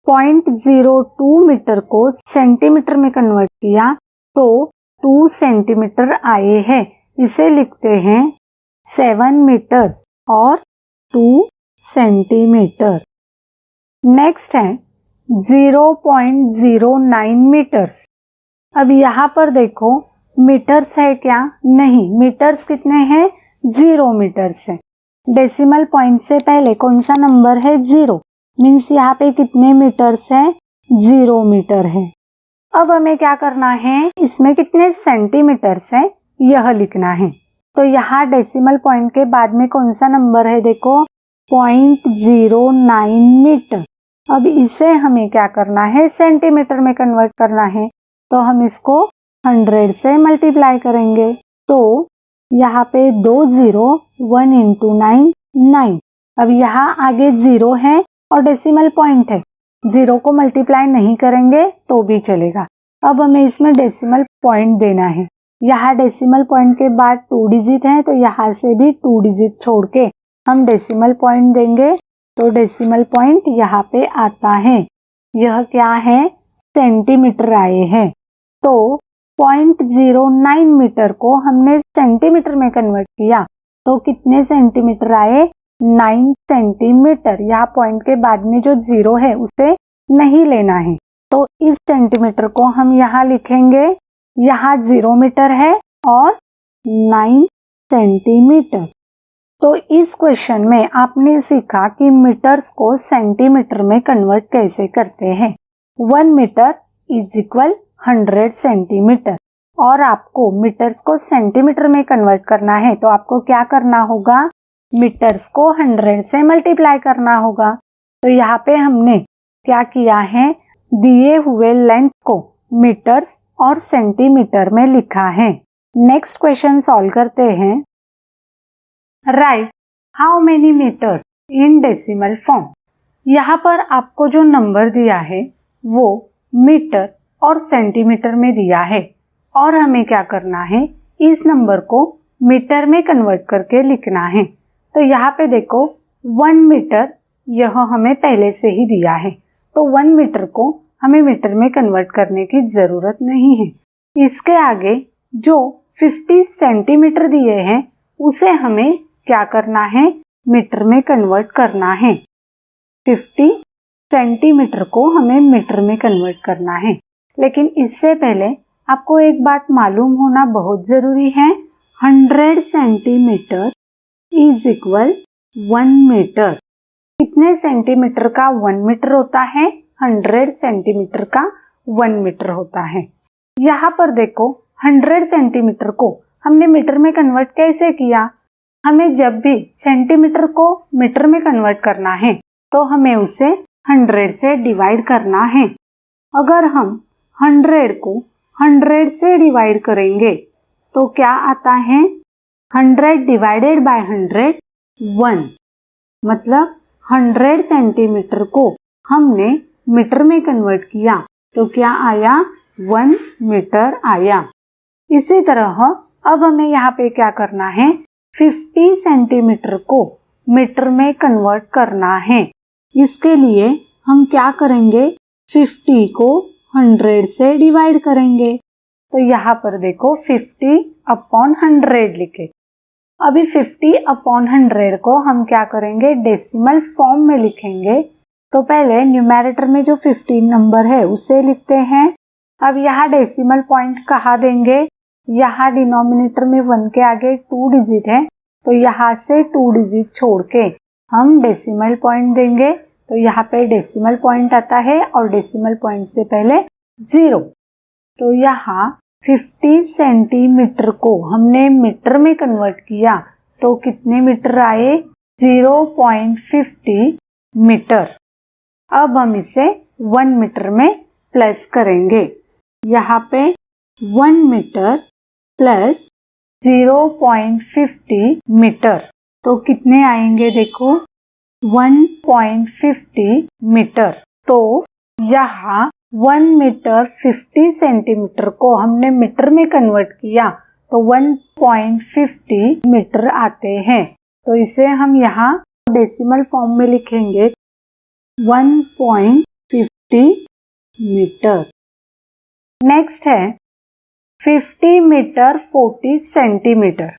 0.02 मीटर को सेंटीमीटर में कन्वर्ट किया तो 2 सेंटीमीटर आए हैं। इसे लिखते हैं 7 मीटर्स और 2 सेंटीमीटर। नेक्स्ट है 0.09 मीटर्स। अब यहाँ पर देखो मीटर्स है क्या? नहीं, मीटर्स कितने हैं? 0 मीटर्स है। डेसिमल पॉइंट से पहले कौन सा नंबर है? 0 मीन्स यहाँ पे कितने मीटर्स है? 0 मीटर है। अब हमें क्या करना है? इसमें कितने सेंटीमीटर्स है यह लिखना है। तो यहाँ डेसिमल पॉइंट के बाद में कौन सा नंबर है? देखो 0.09 मीटर। अब इसे हमें क्या करना है? सेंटीमीटर में कन्वर्ट करना है। तो हम इसको 100 से मल्टीप्लाई करेंगे। तो यहाँ पे 2 0, 1 इंटू 9, 9। अब यहाँ आगे 0 है और डेसिमल पॉइंट है, 0 को मल्टीप्लाई नहीं करेंगे तो भी चलेगा। अब हमें इसमें डेसिमल पॉइंट देना है। यहाँ डेसिमल पॉइंट के बाद 2 डिजिट है, तो यहाँ से भी 2 डिजिट छोड़ के हम डेसिमल पॉइंट देंगे, तो डेसिमल पॉइंट यहाँ पे आता है। यह क्या है? सेंटीमीटर आए हैं। तो 0.09 मीटर को हमने सेंटीमीटर में कन्वर्ट किया, तो कितने सेंटीमीटर आए? 9 सेंटीमीटर। यहाँ पॉइंट के बाद में जो 0 है उसे नहीं लेना है, तो इस सेंटीमीटर को हम यहाँ लिखेंगे। यहाँ 0 मीटर है और 9 सेंटीमीटर। तो इस क्वेश्चन में आपने सीखा कि मीटर्स को सेंटीमीटर में कन्वर्ट कैसे करते हैं। 1 मीटर इज इक्वल 100 सेंटीमीटर। और आपको मीटर्स को सेंटीमीटर में कन्वर्ट करना है, तो आपको क्या करना होगा? मीटर्स को 100 से मल्टीप्लाई करना होगा। तो यहाँ पे हमने क्या किया है? दिए हुए लेंथ को मीटर्स और सेंटीमीटर में लिखा है। नेक्स्ट क्वेश्चन सॉल्व करते हैं। Right how many metres in decimal form. यहाँ पर आपको जो नंबर दिया है वो मीटर और सेंटीमीटर में दिया है, और हमें क्या करना है? इस नंबर को मीटर में कन्वर्ट करके लिखना है। तो यहाँ पे देखो 1 मीटर, यह हमें पहले से ही दिया है, तो 1 मीटर को हमें मीटर में कन्वर्ट करने की जरूरत नहीं है। इसके आगे जो 50 सेंटीमीटर दिए हैं उसे हमें क्या करना है? मीटर में कन्वर्ट करना है। 50 सेंटीमीटर को हमें मीटर में कन्वर्ट करना है। लेकिन इससे पहले आपको एक बात मालूम होना बहुत जरूरी है। 100 सेंटीमीटर इज इक्वल 1 मीटर। कितने सेंटीमीटर का 1 मीटर होता है? 100 सेंटीमीटर का 1 मीटर होता है। यहाँ पर देखो 100 सेंटीमीटर को हमने मीटर में कन्वर्ट कैसे किया? हमें जब भी सेंटीमीटर को मीटर में कन्वर्ट करना है तो हमें उसे 100 से डिवाइड करना है। अगर हम 100 को 100 से डिवाइड करेंगे तो क्या आता है? 100 डिवाइडेड बाय 100 1। मतलब 100 सेंटीमीटर को हमने मीटर में कन्वर्ट किया तो क्या आया? 1 मीटर आया। इसी तरह अब हमें यहाँ पे क्या करना है? 50 सेंटीमीटर को मीटर में कन्वर्ट करना है। इसके लिए हम क्या करेंगे? 50 को 100 से डिवाइड करेंगे। तो यहाँ पर देखो 50 अपॉन 100 लिखे। अभी 50 अपॉन 100 को हम क्या करेंगे? डेसिमल फॉर्म में लिखेंगे। तो पहले न्यूमैरेटर में जो 15 नंबर है उसे लिखते हैं। अब यहाँ डेसिमल पॉइंट कहाँ देंगे? यहाँ डिनोमिनेटर में 1 के आगे 2 डिजिट है, तो यहाँ से 2 डिजिट छोड़ के हम डेसिमल पॉइंट देंगे। तो यहाँ पे डेसिमल पॉइंट आता है और डेसिमल पॉइंट से पहले 0। तो यहाँ 50 सेंटीमीटर को हमने मीटर में कन्वर्ट किया तो कितने मीटर आए? 0.50 मीटर। अब हम इसे 1 मीटर में प्लस करेंगे। यहाँ पे 1 मीटर प्लस 0.50 मीटर, तो कितने आएंगे? देखो 1.50 मीटर। तो यहाँ 1 मीटर 50 सेंटीमीटर को हमने मीटर में कन्वर्ट किया तो 1.50 मीटर आते हैं। तो इसे हम यहाँ डेसिमल फॉर्म में लिखेंगे 1.50 मीटर। नेक्स्ट है 50 मीटर 40 सेंटीमीटर।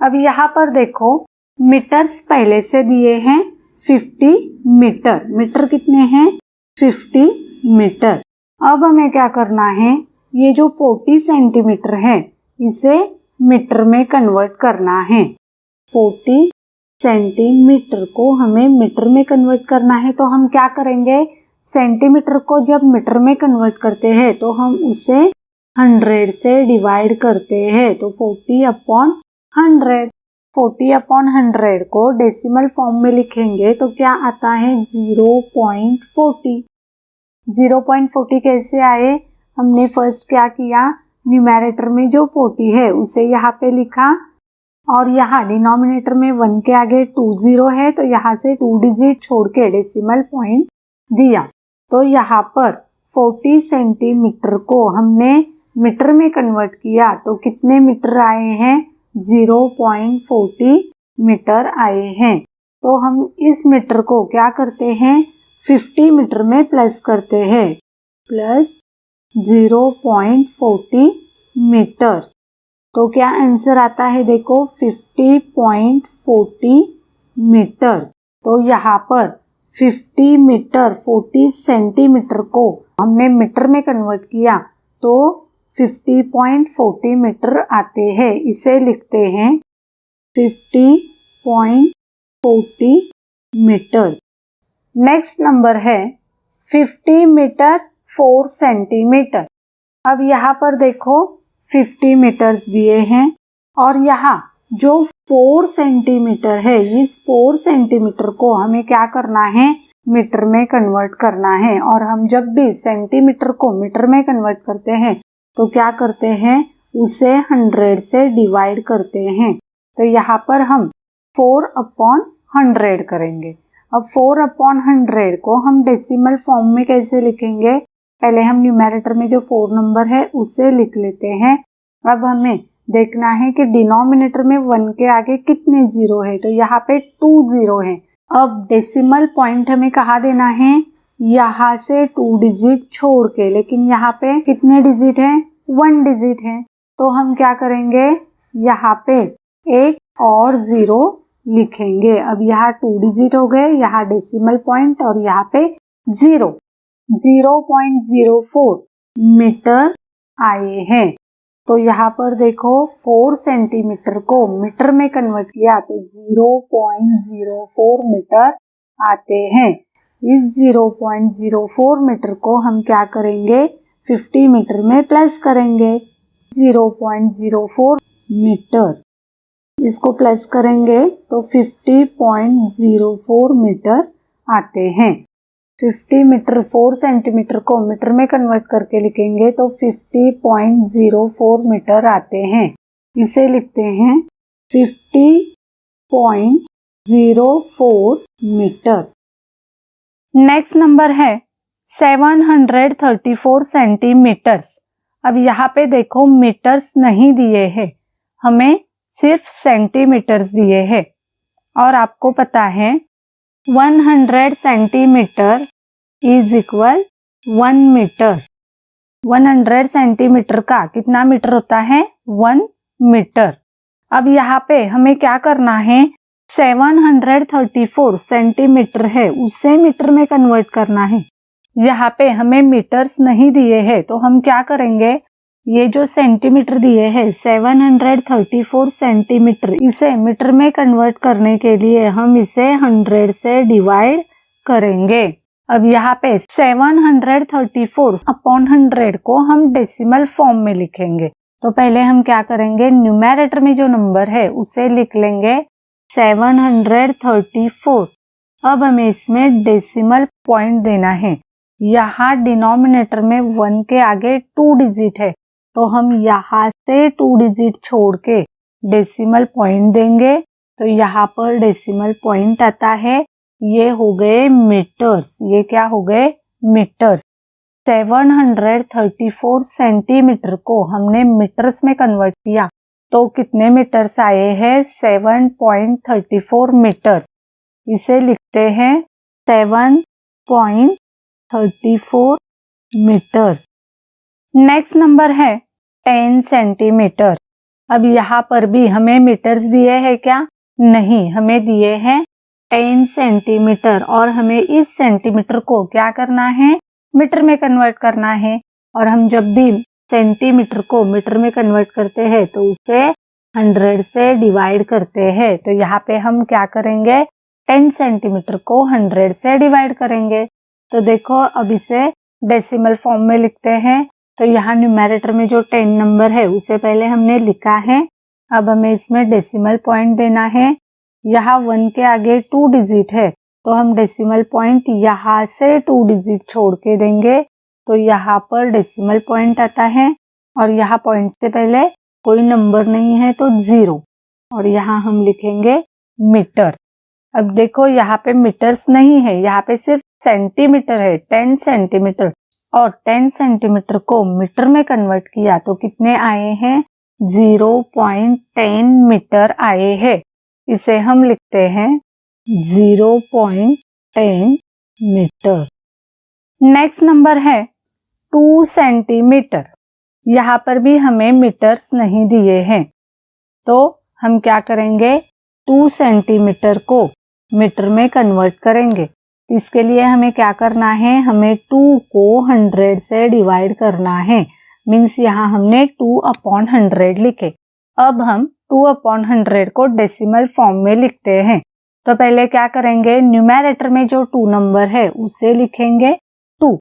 अब यहाँ पर देखो मीटर्स पहले से दिए हैं 50 मीटर। मीटर कितने हैं? 50 मीटर। अब हमें क्या करना है? ये जो 40 सेंटीमीटर है इसे मीटर में कन्वर्ट करना है। 40 सेंटीमीटर को हमें मीटर में कन्वर्ट करना है, तो हम क्या करेंगे? सेंटीमीटर को जब मीटर में कन्वर्ट करते हैं तो हम उसे 100 से डिवाइड करते हैं। तो 40 अपॉन 100, 40 अपॉन 100 को डेसिमल फॉर्म में लिखेंगे तो क्या आता है? 0.40। 0.40 कैसे आए? हमने फर्स्ट क्या किया? न्यूमरेटर में जो 40 है उसे यहाँ पे लिखा और यहाँ डिनोमिनेटर में 1 के आगे 20 है तो यहाँ से 2 डिजिट छोड़ के डेसिमल पॉइंट दिया। तो यहाँ पर 40 सेंटीमीटर को हमने मीटर में कन्वर्ट किया तो कितने मीटर आए हैं? 0.40 मीटर आए हैं। तो हम इस मीटर को क्या करते हैं? 50 मीटर में प्लस करते हैं, प्लस 0.40 मीटर। तो क्या आंसर आता है? देखो 50.40 मीटर। तो यहाँ पर 50 मीटर 40 सेंटीमीटर को हमने मीटर में कन्वर्ट किया तो 50.40 मीटर आते हैं। इसे लिखते हैं 50.40 मीटर। नेक्स्ट नंबर है 50 मीटर 4 सेंटीमीटर। अब यहाँ पर देखो 50 मीटर्स दिए हैं और यहाँ जो 4 सेंटीमीटर है, इस 4 सेंटीमीटर को हमें क्या करना है? मीटर में कन्वर्ट करना है। और हम जब भी सेंटीमीटर को मीटर में कन्वर्ट करते हैं तो क्या करते हैं? उसे 100 से डिवाइड करते हैं। तो यहाँ पर हम 4/100 करेंगे। अब 4/100 को हम डेसिमल फॉर्म में कैसे लिखेंगे? पहले हम न्यूमरेटर में जो 4 नंबर है उसे लिख लेते हैं। अब हमें देखना है कि डिनोमिनेटर में 1 के आगे कितने जीरो है, तो यहाँ पे 2 जीरो है। अब डेसिमल पॉइंट हमें कहाँ देना है? यहाँ से 2 डिजिट छोड़ के, लेकिन यहाँ पे कितने डिजिट है? 1 डिजिट है। तो हम क्या करेंगे? यहाँ पे एक और जीरो लिखेंगे। अब यहाँ 2 डिजिट हो गए, यहाँ डेसिमल पॉइंट और यहाँ पे 0.04 मीटर आए हैं। तो यहाँ पर देखो 4 सेंटीमीटर को मीटर में कन्वर्ट किया तो 0.04 मीटर आते हैं। इस 0.04 मीटर को हम क्या करेंगे? 50 मीटर में प्लस करेंगे। 0.04 मीटर, इसको प्लस करेंगे तो 50.04 मीटर आते हैं। 50 मीटर 4 सेंटीमीटर को मीटर में कन्वर्ट करके लिखेंगे तो 50.04 मीटर आते हैं। इसे लिखते हैं 50.04 मीटर। नेक्स्ट नंबर है 734 सेंटीमीटर्स। अब यहाँ पे देखो मीटर्स नहीं दिए हैं, हमें सिर्फ सेंटीमीटर्स दिए हैं। और आपको पता है 100 centimetre is equal 1 metre. 100 centimetre का कितना मीटर होता है? 1 मीटर। अब यहाँ पे हमें क्या करना है? 734 सेंटीमीटर है उसे मीटर में कन्वर्ट करना है। यहाँ पे हमें मीटर्स नहीं दिए हैं तो हम क्या करेंगे? ये जो सेंटीमीटर दिए हैं 734 सेंटीमीटर, इसे मीटर में कन्वर्ट करने के लिए हम इसे 100 से डिवाइड करेंगे। अब यहाँ पे 734/100 को हम डेसिमल फॉर्म में लिखेंगे। तो पहले हम क्या करेंगे? न्यूमरेटर में जो नंबर है उसे लिख लेंगे 734। अब हमें इसमें डेसिमल पॉइंट देना है। यहाँ डिनोमिनेटर में 1 के आगे 2 डिजिट है तो हम यहाँ से 2 डिजिट छोड़ के डेसिमल पॉइंट देंगे। तो यहाँ पर डेसिमल पॉइंट आता है, ये हो गए मीटर्स। ये क्या हो गए? मीटर्स। 734 सेंटीमीटर को हमने मीटर्स में कन्वर्ट किया तो कितने मीटर्स आए हैं? 7.34 मीटर्स। इसे लिखते हैं 7.34 मीटर्स। नेक्स्ट नंबर है 10 सेंटीमीटर। अब यहाँ पर भी हमें मीटर्स दिए हैं क्या? नहीं, हमें दिए हैं 10 सेंटीमीटर और हमें इस सेंटीमीटर को क्या करना है? मीटर में कन्वर्ट करना है। और हम जब भी सेंटीमीटर को मीटर में कन्वर्ट करते हैं तो उसे 100 से डिवाइड करते हैं। तो यहाँ पे हम क्या करेंगे? 10 सेंटीमीटर को 100 से डिवाइड करेंगे। तो देखो अब इसे डेसिमल फॉर्म में लिखते हैं। तो यहाँ न्यूमरेटर में जो 10 नंबर है उसे पहले हमने लिखा है। अब हमें इसमें डेसिमल पॉइंट देना है। यहाँ 1 के आगे 2 डिजिट है तो हम डेसिमल पॉइंट यहाँ से 2 डिजिट छोड़ के देंगे। तो यहाँ पर डेसिमल पॉइंट आता है और यहाँ पॉइंट से पहले कोई नंबर नहीं है तो 0 और यहाँ हम लिखेंगे मीटर। अब देखो यहाँ पे मीटर्स नहीं है, यहाँ पे सिर्फ सेंटीमीटर है, 10 सेंटीमीटर। और 10 सेंटीमीटर को मीटर में कन्वर्ट किया तो कितने आए हैं? 0.10 मीटर आए हैं। इसे हम लिखते हैं 0.10 मीटर। नेक्स्ट नंबर है 2 सेंटीमीटर। यहाँ पर भी हमें मीटर्स नहीं दिए हैं, तो हम क्या करेंगे? 2 सेंटीमीटर को मीटर में कन्वर्ट करेंगे। इसके लिए हमें क्या करना है? हमें 2 को 100 से डिवाइड करना है। मीन्स यहाँ हमने 2/100 लिखे। अब हम 2/100 को डेसिमल फॉर्म में लिखते हैं। तो पहले क्या करेंगे? न्यूमरेटर में जो 2 नंबर है उसे लिखेंगे 2।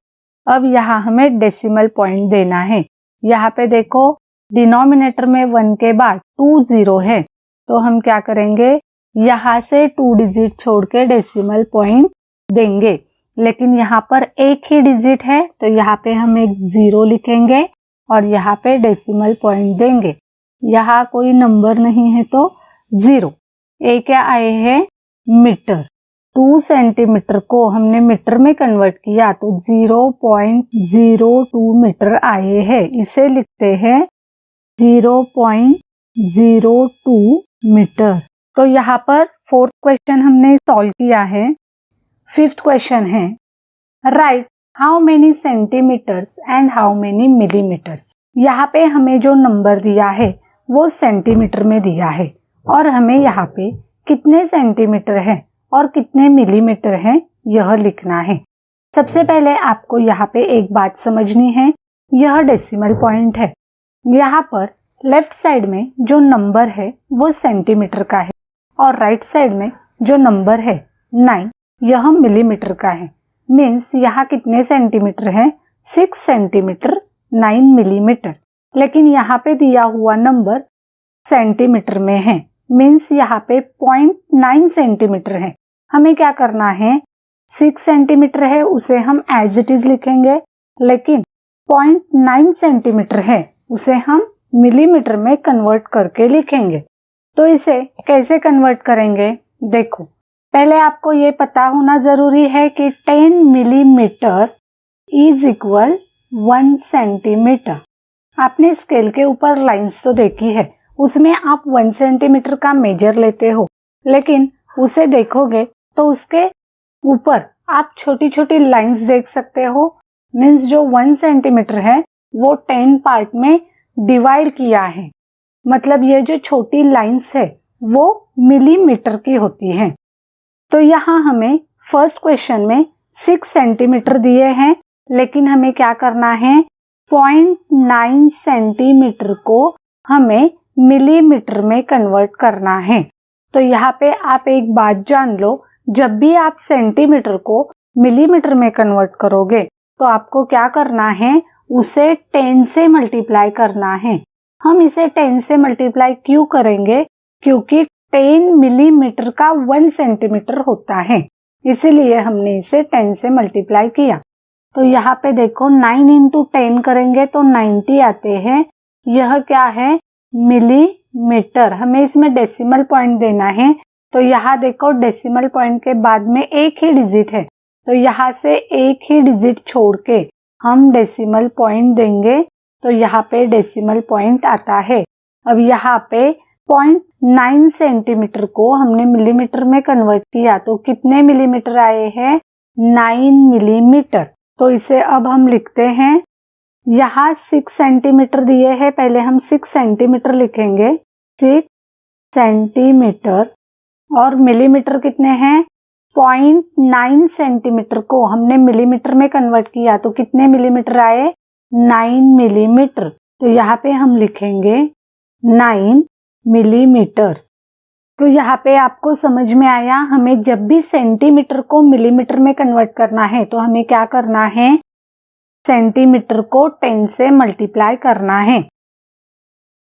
अब यहाँ हमें डेसिमल पॉइंट देना है। यहाँ पे देखो डिनोमिनेटर में 1 के बाद 2 0 है, तो हम क्या करेंगे? यहाँ से 2 डिजिट छोड़ के डेसिमल पॉइंट देंगे। लेकिन यहाँ पर एक ही डिजिट है तो यहाँ पे हम एक 0 लिखेंगे और यहाँ पे डेसिमल पॉइंट देंगे। यहाँ कोई नंबर नहीं है तो 0। ये क्या आए हैं? मीटर। 2 सेंटीमीटर को हमने मीटर में कन्वर्ट किया तो 0.02 मीटर आए हैं। इसे लिखते हैं 0.02 मीटर। तो यहाँ पर 4th क्वेश्चन हमने सॉल्व किया है। 5th क्वेश्चन है right how many centimetres and how many millimetres. यहाँ पे हमें जो नंबर दिया है वो सेंटीमीटर में दिया है और हमें यहाँ पे कितने सेंटीमीटर है और कितने मिलीमीटर है यह लिखना है। सबसे पहले आपको यहाँ पे एक बात समझनी है, यह डेसिमल पॉइंट है। यहाँ पर लेफ्ट साइड में जो नंबर है वो सेंटीमीटर का है और राइट साइड में जो नंबर है 9 यह मिलीमीटर का है। मीन्स यहाँ कितने सेंटीमीटर है? 6 सेंटीमीटर 9 मिलीमीटर। लेकिन यहाँ पे दिया हुआ नंबर सेंटीमीटर में है। मीन्स यहाँ पे 0.9 सेंटीमीटर है। हमें क्या करना है? 6 सेंटीमीटर है उसे हम एज इट इज लिखेंगे, लेकिन 0.9 सेंटीमीटर है उसे हम मिलीमीटर में कन्वर्ट करके लिखेंगे। तो इसे कैसे कन्वर्ट करेंगे? देखो, पहले आपको ये पता होना जरूरी है कि 10 मिलीमीटर इज इक्वल 1 सेंटीमीटर। आपने स्केल के ऊपर लाइंस तो देखी है, उसमें आप 1 सेंटीमीटर का मेजर लेते हो, लेकिन उसे देखोगे तो उसके ऊपर आप छोटी छोटी लाइंस देख सकते हो। मीन्स जो 1 सेंटीमीटर है वो 10 पार्ट में डिवाइड किया है। मतलब ये जो छोटी लाइंस है वो मिलीमीटर की होती हैं। तो यहाँ हमें फर्स्ट क्वेश्चन में 6 सेंटीमीटर दिए हैं, लेकिन हमें क्या करना है? 0.9 सेंटीमीटर को हमें मिलीमीटर में कन्वर्ट करना है। तो यहाँ पे आप एक बात जान लो, जब भी आप सेंटीमीटर को मिलीमीटर में कन्वर्ट करोगे तो आपको क्या करना है? उसे 10 से मल्टीप्लाई करना है। हम इसे 10 से मल्टीप्लाई क्यों करेंगे? क्योंकि 10 मिलीमीटर का 1 सेंटीमीटर होता है, इसीलिए हमने इसे 10 से मल्टीप्लाई किया। तो यहाँ पे देखो 9 इंटू 10 करेंगे तो 90 आते हैं। यह क्या है? मिलीमीटर। हमें इसमें डेसिमल पॉइंट देना है, तो यहाँ देखो डेसिमल पॉइंट के बाद में एक ही डिजिट है, तो यहाँ से एक ही डिजिट छोड़ के हम डेसिमल पॉइंट देंगे, तो यहाँ पे डेसिमल पॉइंट आता है। अब यहाँ पे 0.9 सेंटीमीटर को हमने मिलीमीटर में कन्वर्ट किया तो कितने मिलीमीटर आए हैं? 9 मिलीमीटर। तो इसे अब हम लिखते हैं, यहाँ 6 सेंटीमीटर दिए हैं, पहले हम 6 सेंटीमीटर लिखेंगे, 6 सेंटीमीटर। और मिलीमीटर कितने हैं? 0.9 सेंटीमीटर को हमने मिलीमीटर में कन्वर्ट किया तो कितने मिलीमीटर आए? 9 मिलीमीटर। तो यहाँ पे हम लिखेंगे 9 मिलीमीटर। तो यहाँ पे आपको समझ में आया, हमें जब भी सेंटीमीटर को मिलीमीटर में कन्वर्ट करना है तो हमें क्या करना है? सेंटीमीटर को 10 से मल्टीप्लाई करना है।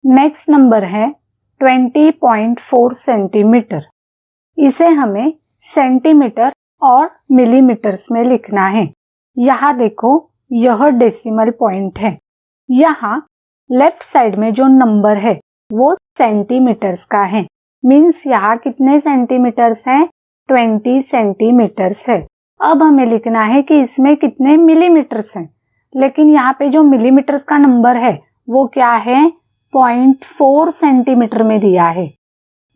नेक्स्ट नंबर है 20.4 सेंटीमीटर। इसे हमें सेंटीमीटर और मिलीमीटर्स में लिखना है। यहाँ देखो, यह डेसिमल पॉइंट है। यहाँ लेफ्ट साइड में जो नंबर है वो सेंटीमीटर्स का है। मीन्स यहाँ कितने सेंटीमीटर्स हैं? 20 सेंटीमीटर्स है। अब हमें लिखना है कि इसमें कितने मिलीमीटर्स हैं। लेकिन यहाँ पे जो मिलीमीटर्स का नंबर है वो क्या है? 0.4 सेंटीमीटर में दिया है।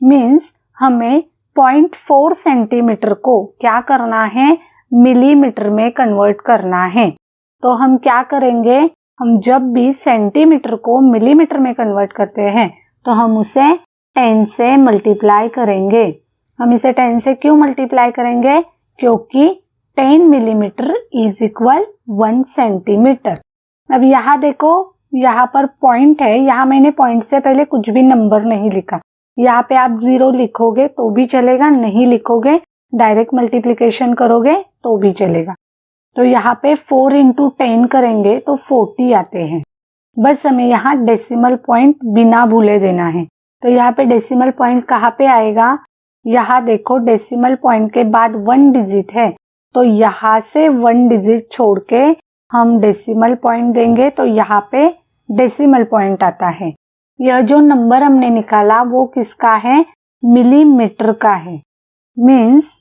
मीन्स हमें 0.4 सेंटीमीटर को क्या करना है? मिलीमीटर में कन्वर्ट करना है। तो हम क्या करेंगे? हम जब भी सेंटीमीटर को मिलीमीटर में कन्वर्ट करते हैं तो हम उसे 10 से मल्टीप्लाई करेंगे। हम इसे 10 से क्यों मल्टीप्लाई करेंगे? क्योंकि 10 मिलीमीटर इज इक्वल 1 सेंटीमीटर। अब यहाँ देखो, यहाँ पर पॉइंट है, यहाँ मैंने पॉइंट से पहले कुछ भी नंबर नहीं लिखा। यहाँ पे आप 0 लिखोगे तो भी चलेगा, नहीं लिखोगे डायरेक्ट मल्टीप्लिकेशन करोगे तो भी चलेगा। तो यहाँ पे 4 इंटू 10 करेंगे तो 40 आते हैं। बस हमें यहाँ डेसिमल पॉइंट बिना भूले देना है। तो यहाँ पे डेसिमल पॉइंट कहाँ पे आएगा? यहाँ देखो, डेसिमल पॉइंट के बाद 1 डिजिट है, तो यहाँ से 1 डिजिट छोड़ के हम डेसिमल पॉइंट देंगे तो यहाँ पे डेसिमल पॉइंट आता है। यह जो नंबर हमने निकाला वो किसका है? मिलीमीटर का है। मीन्स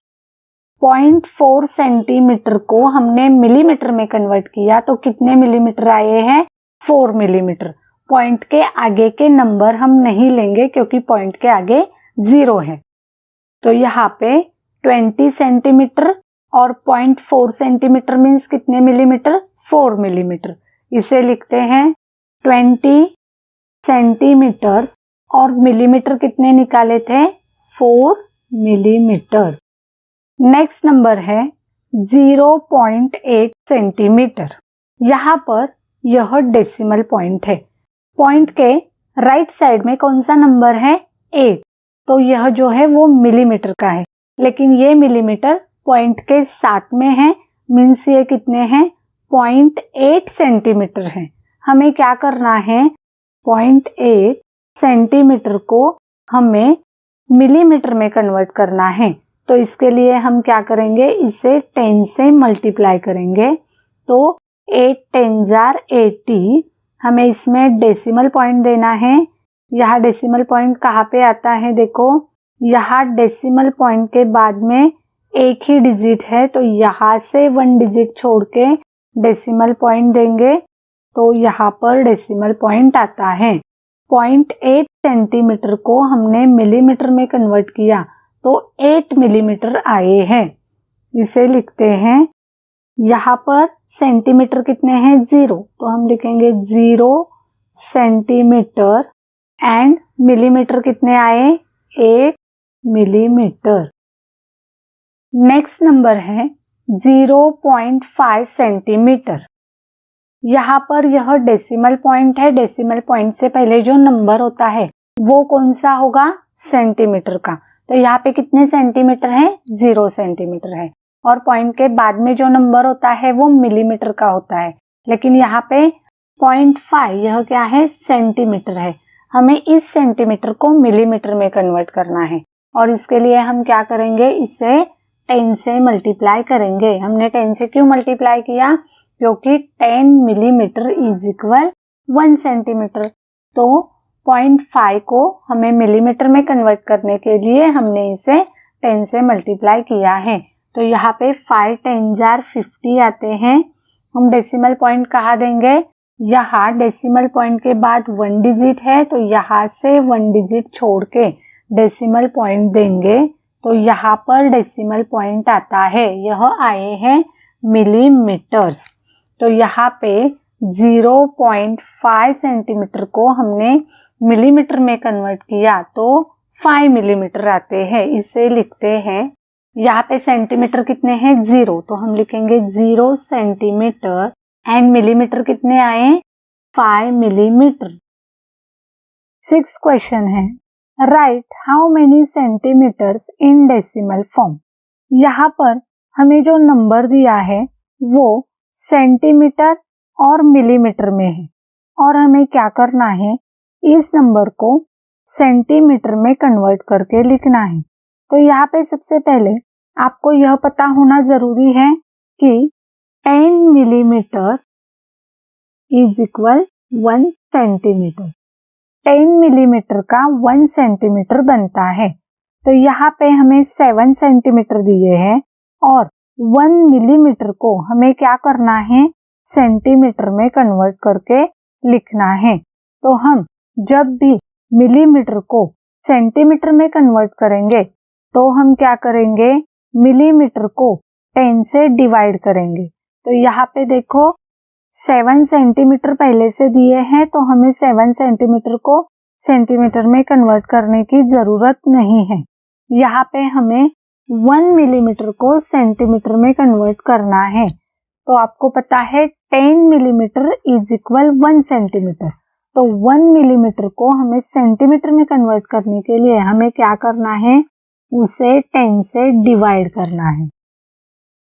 0.4 सेंटीमीटर को हमने मिलीमीटर में कन्वर्ट किया तो कितने मिलीमीटर आए हैं? 4 मिलीमीटर। पॉइंट के आगे के नंबर हम नहीं लेंगे क्योंकि पॉइंट के आगे 0 है। तो यहाँ पे 20 सेंटीमीटर और 0.4 सेंटीमीटर मीन्स कितने मिलीमीटर? 4 मिलीमीटर। इसे लिखते हैं 20 सेंटीमीटर और मिलीमीटर कितने निकाले थे? 4 मिलीमीटर। नेक्स्ट नंबर है 0.8 सेंटीमीटर। यहाँ पर यह डेसिमल पॉइंट है। पॉइंट के राइट साइड में कौन सा नंबर है? 8। तो यह जो है वो मिलीमीटर का है, लेकिन ये मिलीमीटर पॉइंट के साथ में है। मीन्स ये कितने हैं? 0.8 सेंटीमीटर है। हमें क्या करना है? 0.8 सेंटीमीटर को हमें मिलीमीटर में कन्वर्ट करना है। तो इसके लिए हम क्या करेंगे? इसे 10 से मल्टीप्लाई करेंगे। तो 8 10 80। हमें इसमें डेसिमल पॉइंट देना है। यहाँ डेसिमल पॉइंट कहाँ पे आता है? देखो, यहाँ डेसिमल पॉइंट के बाद में एक ही डिजिट है, तो यहाँ से 1 डिजिट छोड़ के डेसिमल पॉइंट देंगे तो यहाँ पर डेसिमल पॉइंट आता है। 0.8 सेंटीमीटर को हमने मिलीमीटर में कन्वर्ट किया तो 8 मिलीमीटर आए हैं। इसे लिखते हैं, यहाँ पर सेंटीमीटर कितने हैं? 0, तो हम लिखेंगे 0 सेंटीमीटर एंड मिलीमीटर कितने आए? 8 मिलीमीटर। नेक्स्ट नंबर है 0.5 सेंटीमीटर। यहाँ पर यह डेसिमल पॉइंट है। डेसिमल पॉइंट से पहले जो नंबर होता है वो कौन सा होगा? सेंटीमीटर का। तो यहाँ पे कितने सेंटीमीटर है? 0 सेंटीमीटर है। और पॉइंट के बाद में जो नंबर होता है वो मिलीमीटर का होता है, लेकिन यहाँ पे 0.5 यह क्या है? सेंटीमीटर है। हमें इस सेंटीमीटर को मिलीमीटर में कन्वर्ट करना है और इसके लिए हम क्या करेंगे? इसे 10 से मल्टीप्लाई करेंगे। हमने 10 से क्यों मल्टीप्लाई किया? क्योंकि 10 मिलीमीटर इज इक्वल 1 सेंटीमीटर। तो 0.5 को हमें मिलीमीटर में कन्वर्ट करने के लिए हमने इसे 10 से मल्टीप्लाई किया है। तो यहाँ पे 5 10 50 आते हैं। हम डेसिमल पॉइंट कहाँ देंगे? यहाँ डेसिमल पॉइंट के बाद 1 डिजिट है, तो यहाँ से 1 डिजिट छोड़ के डेसिमल पॉइंट देंगे तो यहाँ पर डेसिमल पॉइंट आता है। यह आए हैं मिलीमीटर्स। तो यहाँ पे 0.5 सेंटीमीटर को हमने मिलीमीटर में कन्वर्ट किया तो 5 मिलीमीटर आते हैं। इसे लिखते हैं, यहाँ पे सेंटीमीटर कितने हैं? 0, तो हम लिखेंगे 0 सेंटीमीटर एंड मिलीमीटर कितने आए? 5 मिलीमीटर। 6th क्वेश्चन है, right how many centimetres in decimal form. यहाँ पर हमें जो नंबर दिया है वो सेंटीमीटर और मिलीमीटर में है और हमें क्या करना है? इस नंबर को सेंटीमीटर में कन्वर्ट करके लिखना है। तो यहाँ पे सबसे पहले आपको यह पता होना जरूरी है कि 10 millimetre is equal 1 centimetre. 10 millimetre का 1 सेंटीमीटर बनता है। तो यहाँ पे हमें 7 सेंटीमीटर दिए हैं और 1 मिलीमीटर को हमें क्या करना है, सेंटीमीटर में कन्वर्ट करके लिखना है। तो हम जब भी मिलीमीटर को सेंटीमीटर में कन्वर्ट करेंगे तो हम क्या करेंगे, मिलीमीटर को 10 से डिवाइड करेंगे। तो यहाँ पे देखो 7 सेंटीमीटर पहले से दिए हैं, तो हमें 7 सेंटीमीटर को सेंटीमीटर में कन्वर्ट करने की जरूरत नहीं है। यहाँ पे हमें 1 मिलीमीटर को सेंटीमीटर में कन्वर्ट करना है। तो आपको पता है 10 मिलीमीटर इज इक्वल 1 सेंटीमीटर। तो 1 मिलीमीटर को हमें सेंटीमीटर में कन्वर्ट करने के लिए हमें क्या करना है, उसे 10 से डिवाइड करना है।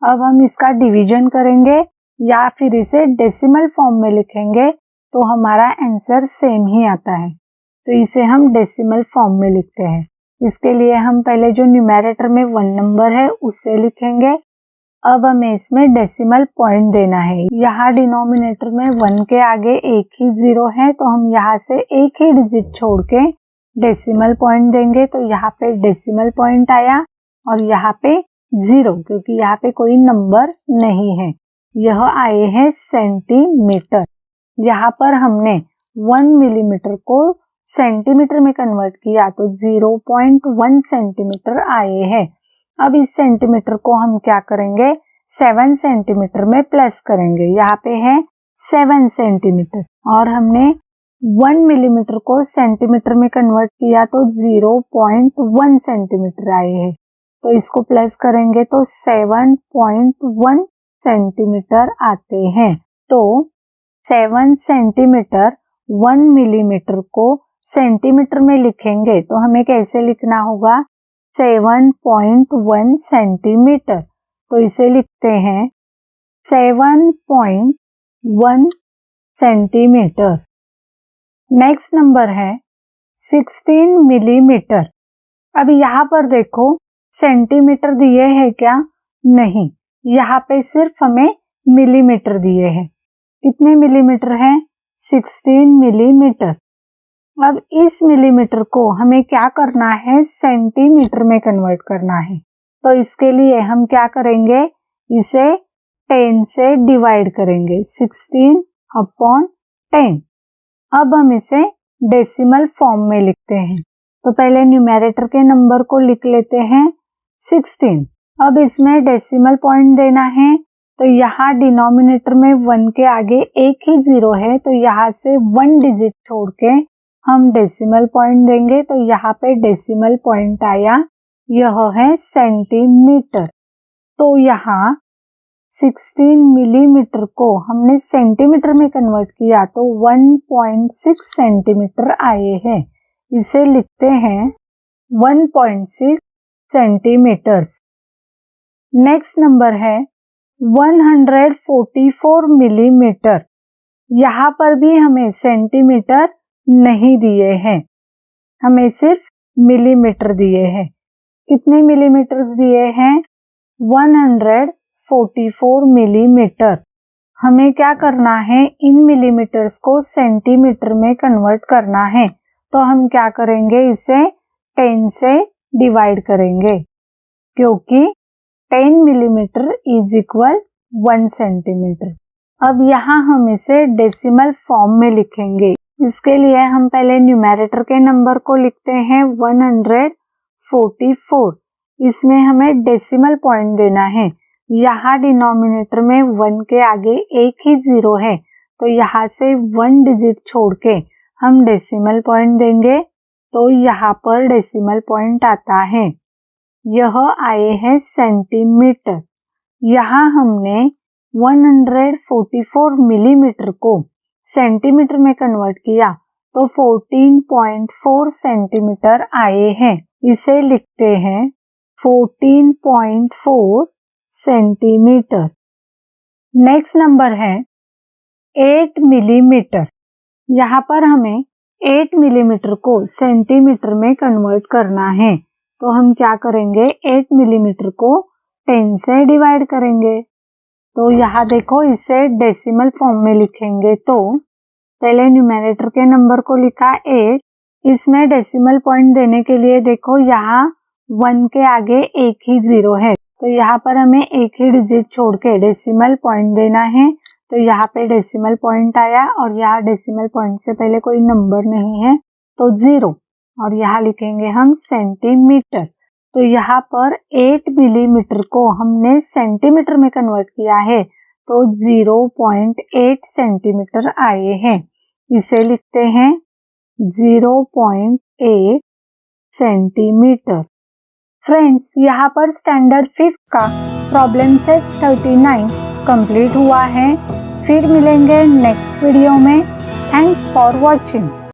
अब हम इसका डिवीजन करेंगे या फिर इसे डेसिमल फॉर्म में लिखेंगे तो हमारा आंसर सेम ही आता है। तो इसे हम डेसिमल फॉर्म में लिखते हैं। इसके लिए हम पहले जो न्यूमरेटर में 1 नंबर है उसे लिखेंगे। अब हमें इसमें डेसिमल पॉइंट देना है। यहाँ डिनोमिनेटर में 1 के आगे एक ही 0 है, तो हम यहाँ से एक ही डिजिट छोड़ के डेसिमल पॉइंट देंगे। तो यहाँ पे डेसिमल पॉइंट आया और यहाँ पे 0, क्योंकि यहाँ पे कोई नंबर नहीं है। यह आए हैं सेंटीमीटर। यहाँ पर हमने 1 मिलीमीटर को सेंटीमीटर में कन्वर्ट किया तो 0.1 सेंटीमीटर आए हैं। अब इस सेंटीमीटर को हम क्या करेंगे, 7 सेंटीमीटर में प्लस करेंगे। यहाँ पे है 7 सेंटीमीटर और हमने 1 मिलीमीटर को सेंटीमीटर में कन्वर्ट किया तो 0.1 सेंटीमीटर आए हैं। तो इसको प्लस करेंगे तो 7.1 सेंटीमीटर आते हैं। तो 7 सेंटीमीटर 1 मिलीमीटर को सेंटीमीटर में लिखेंगे तो हमें कैसे लिखना होगा, 7.1 सेंटीमीटर। तो इसे लिखते हैं 7.1 सेंटीमीटर। नेक्स्ट नंबर है 16 मिलीमीटर। अब यहाँ पर देखो सेंटीमीटर दिए हैं क्या, नहीं, यहाँ पे सिर्फ हमें मिलीमीटर दिए हैं। कितने मिलीमीटर है, 16 मिलीमीटर। अब इस मिलीमीटर को हमें क्या करना है, सेंटीमीटर में कन्वर्ट करना है। तो इसके लिए हम क्या करेंगे, इसे 10 से डिवाइड करेंगे, 16/10। अब हम इसे डेसिमल फॉर्म में लिखते हैं। तो पहले न्यूमरेटर के नंबर को लिख लेते हैं 16। अब इसमें डेसिमल पॉइंट देना है। तो यहाँ डिनोमिनेटर में 1 के आगे एक ही 0 है, तो यहाँ से 1 डिजिट छोड़ के हम डेसिमल पॉइंट देंगे। तो यहाँ पे डेसिमल पॉइंट आया, यह है सेंटीमीटर। तो यहाँ 16 मिलीमीटर को हमने सेंटीमीटर में कन्वर्ट किया तो 1.6 सेंटीमीटर आए हैं। इसे लिखते हैं 1.6 सेंटीमीटर्स। नेक्स्ट नंबर है 144 मिलीमीटर। यहाँ पर भी हमें सेंटीमीटर नहीं दिए हैं, हमें सिर्फ मिलीमीटर दिए हैं। कितने मिलीमीटर दिए हैं, 144 मिलीमीटर। हमें क्या करना है, इन मिलीमीटर्स को सेंटीमीटर में कन्वर्ट करना है। तो हम क्या करेंगे, इसे 10 से डिवाइड करेंगे, क्योंकि 10 मिलीमीटर इज इक्वल 1 सेंटीमीटर। अब यहाँ हम इसे डेसिमल फॉर्म में लिखेंगे। इसके लिए हम पहले न्यूमरेटर के नंबर को लिखते हैं 144। इसमें हमें डेसिमल पॉइंट देना है। यहाँ डिनोमिनेटर में 1 के आगे एक ही 0 है, तो यहाँ से 1 डिजिट छोड़ के हम डेसिमल पॉइंट देंगे। तो यहाँ पर डेसिमल पॉइंट आता है, यह आए हैं सेंटीमीटर। यहाँ हमने 144 मिलीमीटर को सेंटीमीटर में कन्वर्ट किया तो 14.4 सेंटीमीटर आए हैं। इसे लिखते हैं 14.4 सेंटीमीटर। नेक्स्ट नंबर है 8 मिलीमीटर। यहाँ पर हमें 8 मिलीमीटर को सेंटीमीटर में कन्वर्ट करना है। तो हम क्या करेंगे, 8 मिलीमीटर को 10 से डिवाइड करेंगे। तो यहाँ देखो, इसे डेसिमल फॉर्म में लिखेंगे तो पहले न्यूमरेटर के नंबर को लिखा 8, इसमें डेसिमल पॉइंट देने के लिए देखो यहाँ 1 के आगे एक ही 0 है, तो यहाँ पर हमें एक ही डिजिट छोड़ के डेसिमल पॉइंट देना है। तो यहाँ पे डेसिमल पॉइंट आया और यहाँ डेसिमल पॉइंट से पहले कोई नंबर नहीं है तो 0, और यहाँ लिखेंगे हम सेंटीमीटर। तो यहाँ पर 8 मिलीमीटर को हमने सेंटीमीटर में कन्वर्ट किया है तो 0.8 सेंटीमीटर आए हैं। इसे लिखते हैं 0.8 सेंटीमीटर। फ्रेंड्स, यहाँ पर स्टैंडर्ड 5th का प्रॉब्लम सेट 39 कंप्लीट हुआ है। फिर मिलेंगे नेक्स्ट वीडियो में। Thanks for watching.